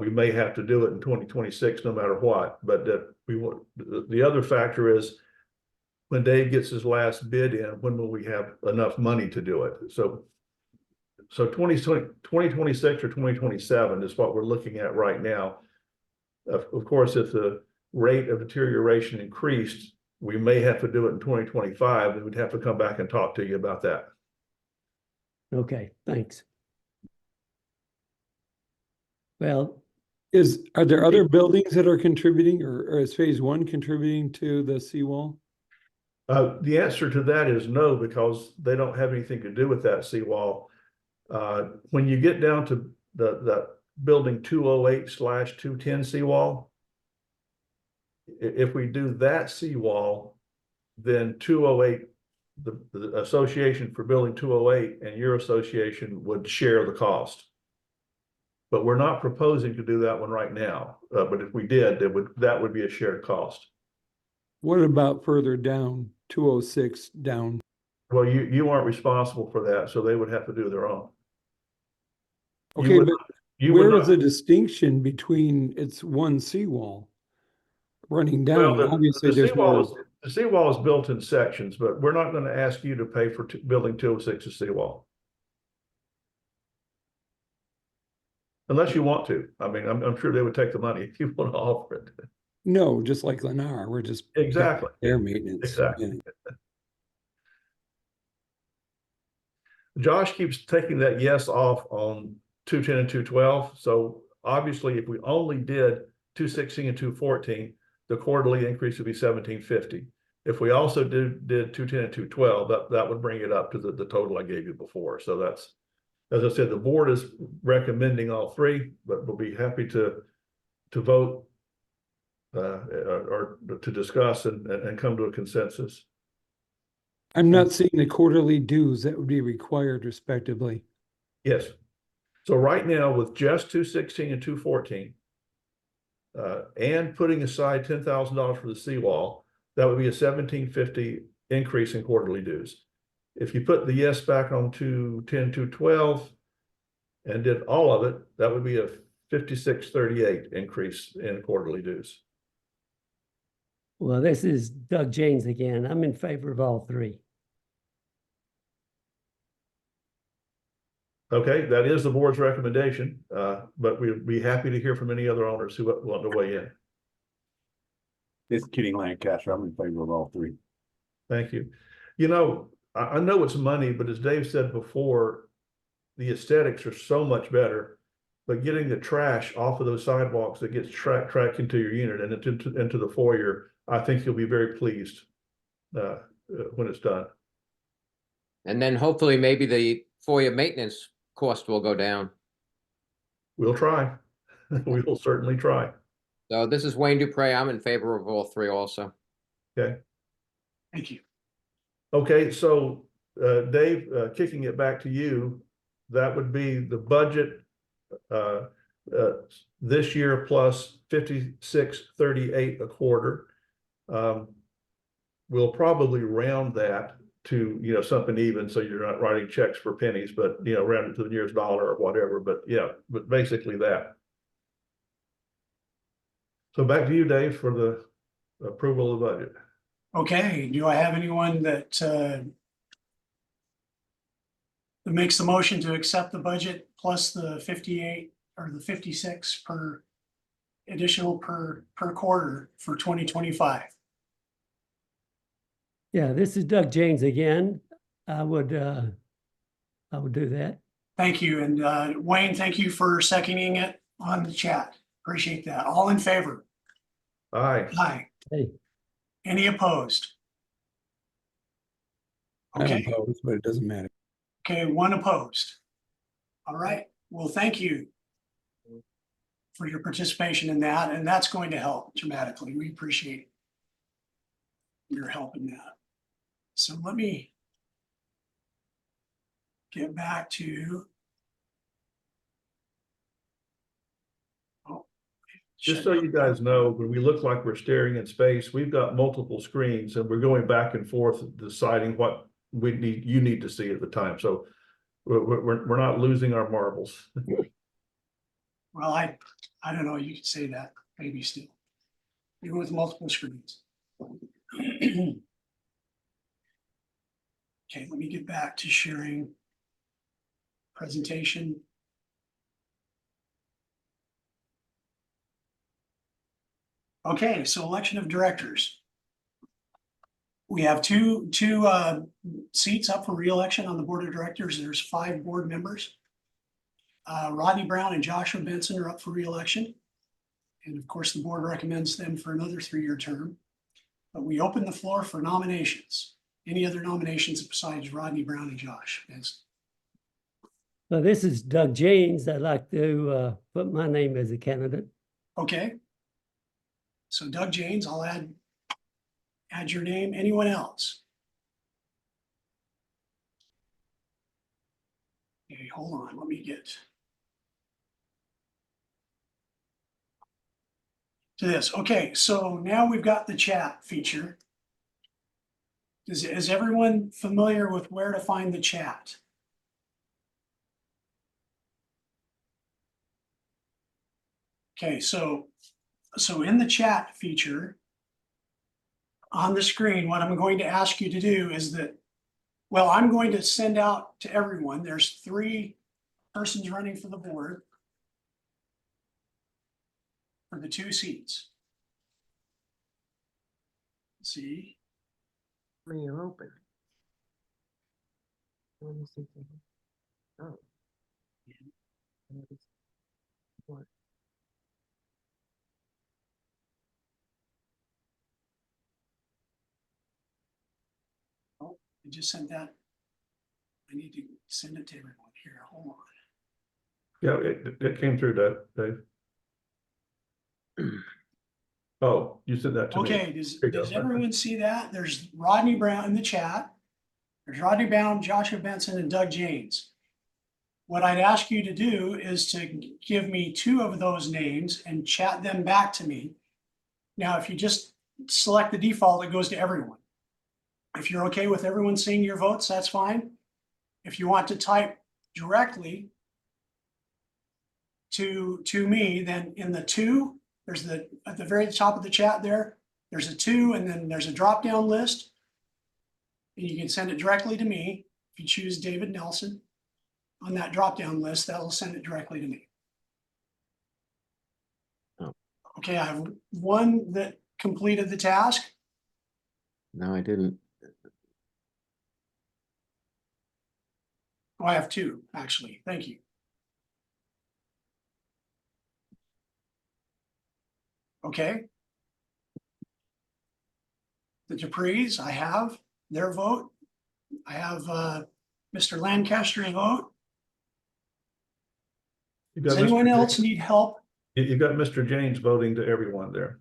we may have to do it in 2026, no matter what. But the other factor is when Dave gets his last bid in, when will we have enough money to do it? So 2026 or 2027 is what we're looking at right now. Of course, if the rate of deterioration increased, we may have to do it in 2025, and we'd have to come back and talk to you about that. Okay, thanks. Well, Are there other buildings that are contributing, or is phase one contributing to the seawall? The answer to that is no, because they don't have anything to do with that seawall. When you get down to the building 208/210 seawall, if we do that seawall, then 208, the association for building 208 and your association would share the cost. But we're not proposing to do that one right now. But if we did, that would be a shared cost. What about further down, 206 down? Well, you aren't responsible for that, so they would have to do their own. Okay, but where is the distinction between its one seawall running down? Well, Obviously, there's more. The seawall is built in sections, but we're not going to ask you to pay for building 206's seawall. Unless you want to. I mean, I'm sure they would take the money if you want to offer it. No, just like Lennar, we're just exactly air maintenance. Exactly. Yeah. Josh keeps taking that yes off on 210 and 212. So obviously, if we only did 216 and 214, the quarterly increase would be $17.50. If we also did 210 and 212, that would bring it up to the total I gave you before. So that's, as I said, the board is recommending all three, but we'll be happy to vote or to discuss and come to a consensus. I'm not seeing the quarterly dues that would be required respectively. Yes. So right now with just 216 and 214, and putting aside $10,000 for the seawall, that would be a $17.50 increase in quarterly dues. If you put the yes back on 210, 212 and did all of it, that would be a $56.38 increase in quarterly dues. well, this is Doug James again. I'm in favor of all three. Okay, that is the board's recommendation, but we'd be happy to hear from any other owners who want to weigh in. This is Kenny Lancaster. I'm in favor of all three. Thank you. You know, I know it's money, but as Dave said before, the aesthetics are so much better. But getting the trash off of those sidewalks that gets tracked into your unit and into the foyer, I think you'll be very pleased when it's done. And then hopefully maybe the foyer maintenance cost will go down. We'll try. We will certainly try. So this is Wayne Dupre. I'm in favor of all three also. Okay. Thank you. Okay, so Dave, kicking it back to you, that would be the budget this year plus 5638 a quarter. We'll probably round that to, you know, something even, so you're not writing checks for pennies, but, you know, round it to the nearest dollar or whatever. But yeah, but basically that. So back to you, Dave, for the approval of the budget. Okay, do I have anyone that makes the motion to accept the budget plus the 58 or the 56 per additional per quarter for 2025? Yeah, this is Doug James again. I would do that. Thank you. And Wayne, thank you for seconding it on the chat. Appreciate that. All in favor? Aye. Aye. Hey, Any opposed? I'm Okay, opposed, but it doesn't matter. okay, one opposed. All right, well, thank you for your participation in that, and that's going to help dramatically. We appreciate your help in that. So let me get back to. Just so you guys know, when we look like we're staring in space, we've got multiple screens and we're going back and forth deciding what you need to see at the time. So we're not losing our marbles. Well, I don't know, you could say that, maybe still, even with multiple screens. Okay, let me get back to sharing presentation. Okay, so election of directors. We have two seats up for re-election on the board of directors. There's 5 board members. Rodney Brown and Joshua Benson are up for re-election. And of course, the board recommends them for another 3-year term. But we open the floor for nominations. Any other nominations besides Rodney Brown and Josh Benson? well, this is Doug James. I'd like to put my name as a candidate. Okay. So Doug James, I'll add your name. Anyone else? Okay, hold on, let me get to this. Okay, so now we've got the chat feature. Is everyone familiar with where to find the chat? Okay, so in the chat feature on the screen, what I'm going to ask you to do is that, well, I'm going to send out to everyone. There's 3 persons running for the board for the 2 seats. Let's see. When you're open. Let me see something. Oh. What? Oh, I just sent that. I need to send it to everyone here. Hold on. Yeah, it came through, Dave. Oh, you said that to me. Okay, does everyone see that? There's Rodney Brown in the chat. There's Rodney Brown, Joshua Benson, and Doug James. What I'd ask you to do is to give me 2 of those names and chat them back to me. Now, if you just select the default, it goes to everyone. If you're okay with everyone seeing your votes, that's fine. If you want to type directly to me, then in the 2, there's at the very top of the chat there's a 2, and then there's a drop-down list. And you can send it directly to me. If you choose David Nelson on that drop-down list, that will send it directly to me. Oh. Okay, I have 1 that completed the task. No, I didn't. Oh, I have 2, actually. Thank you. Okay. The Duprees, I have their vote. I have Mr. Lancaster's vote. Does anyone else need help You've got Mr. James voting to everyone there.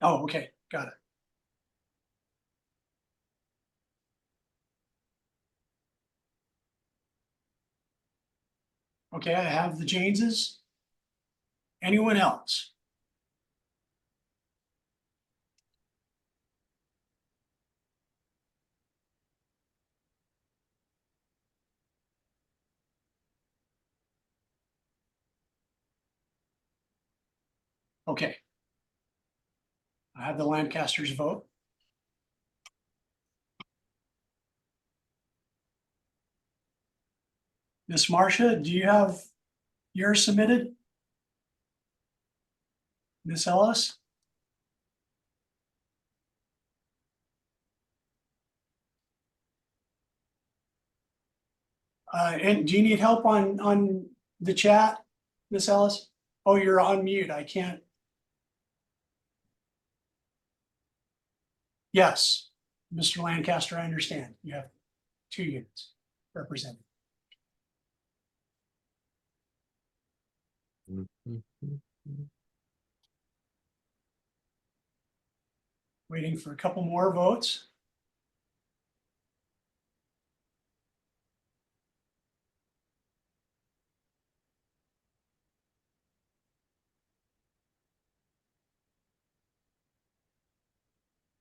Oh, okay, got it. Okay, I have the Jameses. Anyone else? Okay. I have the Lancasters vote. Miss Marcia, do you have yours submitted? Miss Ellis? And do you need help on the chat, Miss Ellis? Oh, you're on mute. I can't. Yes, Mr. Lancaster, I understand. You have 2 units represented. Waiting for a couple more votes.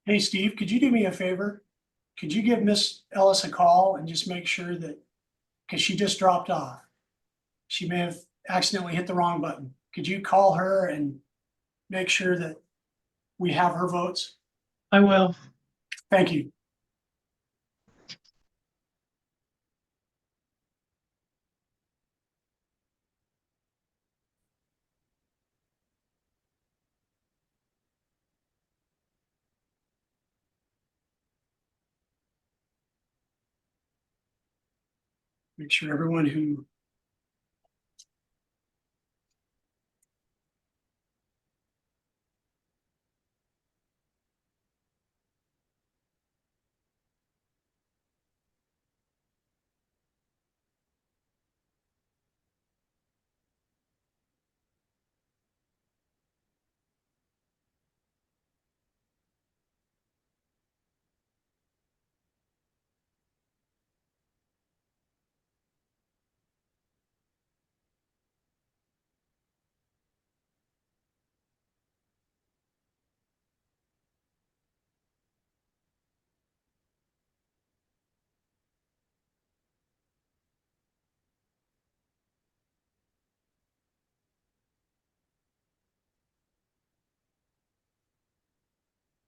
Hey, Steve, could you do me a favor? Could you give Miss Ellis a call and just make sure that, because she just dropped off. She may have accidentally hit the wrong button. Could you call her and make sure that we have her votes? I will. Thank you. Make sure everyone who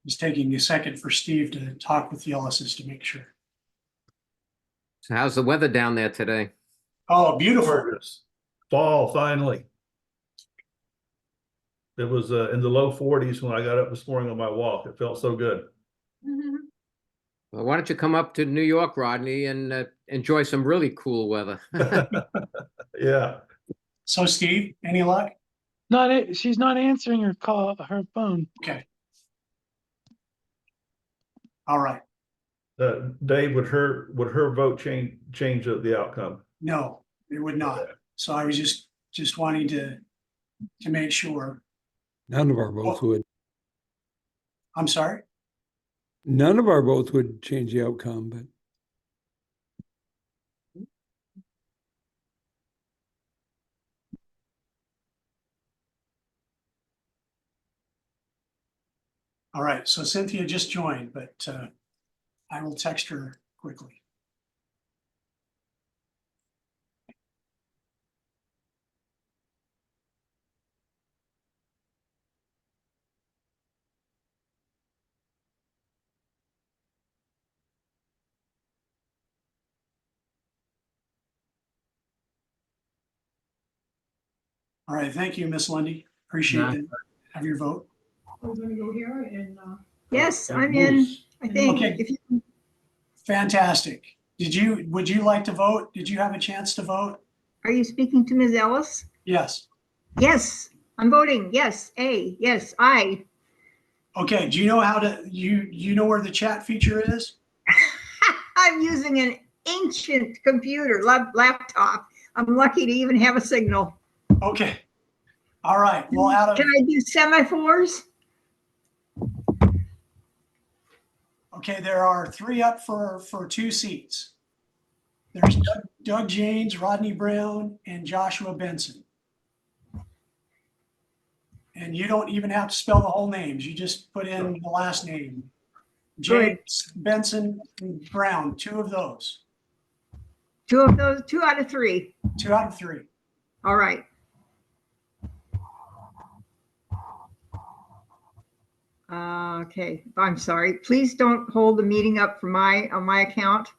is taking a second for Steve to talk with the Ellises to make sure. So how's the weather down there today? Oh, beautiful. Gorgeous. Fall, finally. It was in the low 40s when I got up this morning on my walk. It felt so good. Well, why don't you come up to New York, Rodney, and enjoy some really cool weather? Yeah. So Steve, any luck? She's not answering her call, her phone. Okay. All right. Dave, would her vote change the outcome? No, it would not. So I was just wanting to make sure. None of our votes would. I'm sorry. None of our votes would change the outcome, but All right. So Cynthia just joined, but I will text her quickly. All right. Thank you, Miss Lundy. Appreciate it. Have your vote. We're gonna go here and, yes, I'm in, I think. Okay. If you, Fantastic. Would you like to vote? Did you have a chance to vote? are you speaking to Ms. Ellis? Yes. Yes, I'm voting. Yes, yes, aye. Okay. Do you know how to, you know where the chat feature is? I'm using an ancient computer, laptop. I'm lucky to even have a signal. Okay. All right. Well, out of, Can I do semaphores? okay, there are 3 up for 2 seats. There's Doug Janes, Rodney Brown, and Joshua Benson. And you don't even have to spell the whole names. You just put in the last name. James, Benson, and Brown, 2 of those. 2 of those, 2 out of 3. 2 out of 3. All right. Okay, I'm sorry. Please don't hold the meeting up for on my account.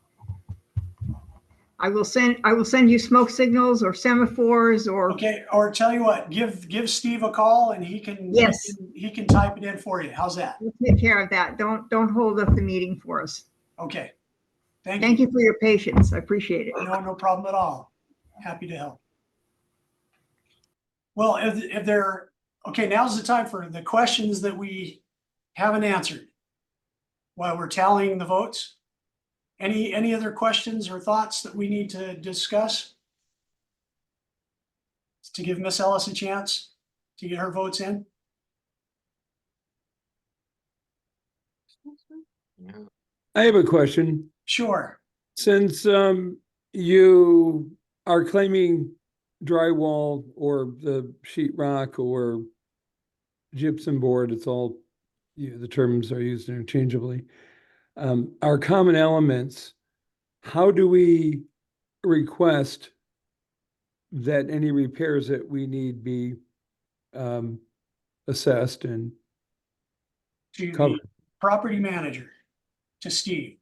I will send you smoke signals or semaphores or. Okay, or tell you what, give Steve a call and he can Yes. he can type it in for you. How's that? We'll take care of that. Don't hold up the meeting for us. Okay. Thank Thank you. you for your patience. I appreciate it. No problem at all. Happy to help. Well, if there, okay, now's the time for the questions that we haven't answered while we're tallying the votes. Any other questions or thoughts that we need to discuss? To give Miss Ellis a chance to get her votes in? I have a question. Sure. Since you are claiming drywall or the sheetrock or gypsum board, it's all, the terms are used interchangeably. Our common elements, how do we request that any repairs that we need be assessed and To covered? the property manager, to Steve.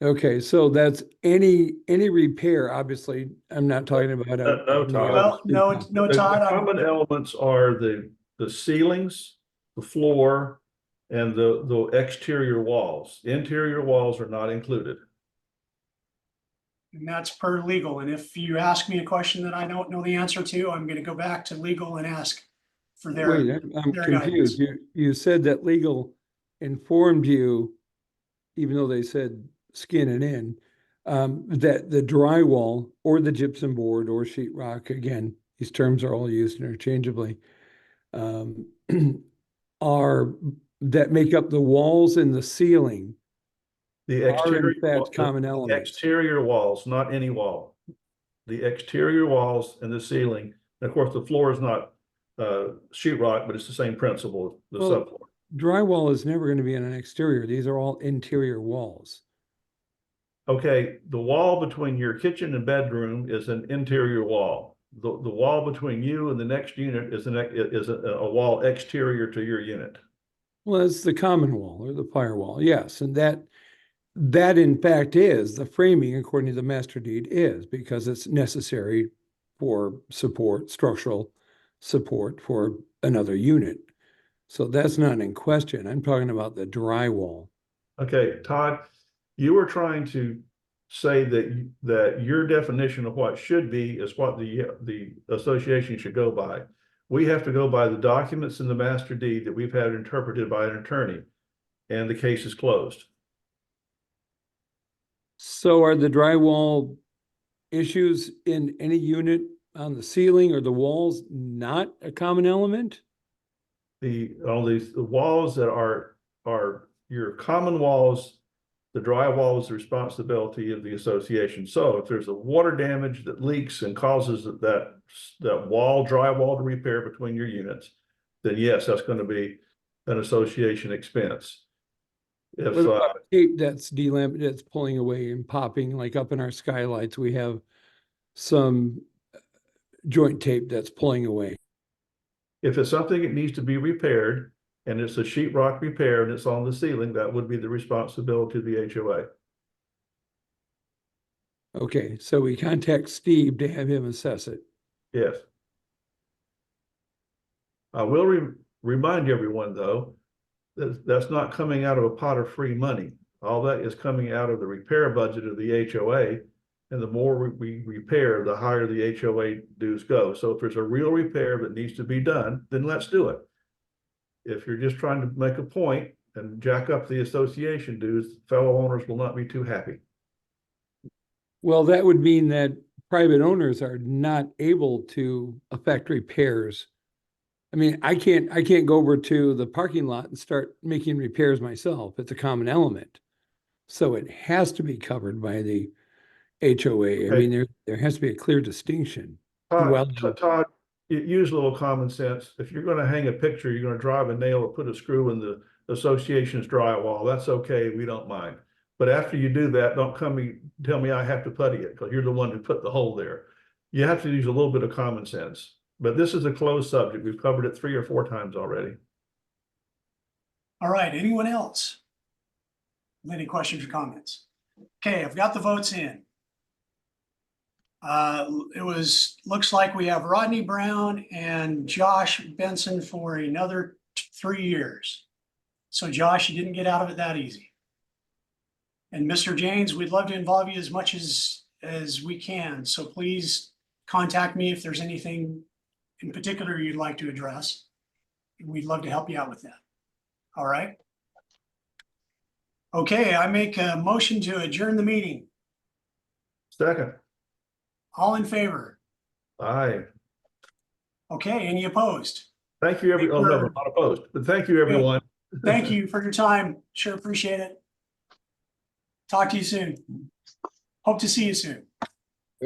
Okay, so that's any repair, obviously. I'm not talking about No, Todd. Well, no, Todd. The common elements are the ceilings, the floor, and the exterior walls. Interior walls are not included. And that's per legal. And if you ask me a question that I don't know the answer to, I'm going to go back to legal and ask for their. Wait, I'm their confused. guidance. You said that legal informed you, even though they said skin and in, that the drywall or the gypsum board or sheetrock, again, these terms are all used interchangeably, are that make up the walls and the ceiling The are exterior, in fact common the elements. exterior walls, not any wall. The exterior walls and the ceiling, and of course, the floor is not sheetrock, but it's the same principle, the Well, subfloor. drywall is never going to be in an exterior. These are all interior walls. Okay, the wall between your kitchen and bedroom is an interior wall. The wall between you and the next unit is a wall exterior to your unit. Well, it's the common wall or the firewall, yes, and that in fact is the framing according to the master deed is because it's necessary for support, structural support for another unit. So that's not in question. I'm talking about the drywall. Okay, Todd, you were trying to say that your definition of what should be is what the association should go by. We have to go by the documents in the master deed that we've had interpreted by an attorney, and the case is closed. So are the drywall issues in any unit on the ceiling or the walls not a common element? All these the walls that are your common walls, the drywall is the responsibility of the association. So if there's a water damage that leaks and causes that drywall to repair between your units, then yes, that's going to be an association expense. If What about tape that's that's pulling away and popping, like up in our skylights, we have some joint tape that's pulling away. if it's something that needs to be repaired and it's a sheetrock repair and it's on the ceiling, that would be the responsibility of the HOA. Okay, so we contact Steve to have him assess it. Yes. I will remind everyone, though, that that's not coming out of a pot of free money. All that is coming out of the repair budget of the HOA. And the more we repair, the higher the HOA dues go. So if there's a real repair that needs to be done, then let's do it. If you're just trying to make a point and jack up the association dues, fellow owners will not be too happy. Well, that would mean that private owners are not able to affect repairs. I mean, I can't go over to the parking lot and start making repairs myself. It's a common element. So it has to be covered by the HOA. I Okay. mean, there has to be a clear distinction. Well, Todd, use a little common sense. If you're gonna hang a picture, you're gonna drive a nail or put a screw in the association's drywall, that's okay, we don't mind. But after you do that, don't tell me I have to putty it, because you're the one who put the hole there. You have to use a little bit of common sense. But this is a closed subject. We've covered it 3 or 4 times already. All right, anyone else? With any questions or comments? Okay, I've got the votes in. Looks like we have Rodney Brown and Josh Benson for another 3 years. So Josh, you didn't get out of it that easy. And Mr. James, we'd love to involve you as much as we can. So please contact me if there's anything in particular you'd like to address. We'd love to help you out with that. All right. Okay, I make a motion to adjourn the meeting. Second, All in favor? aye. Okay, any opposed? Thank you, oh, no, we're not opposed, but thank you, everyone. Thank you for your time. Sure appreciate it. Talk to you soon. Hope to see you soon.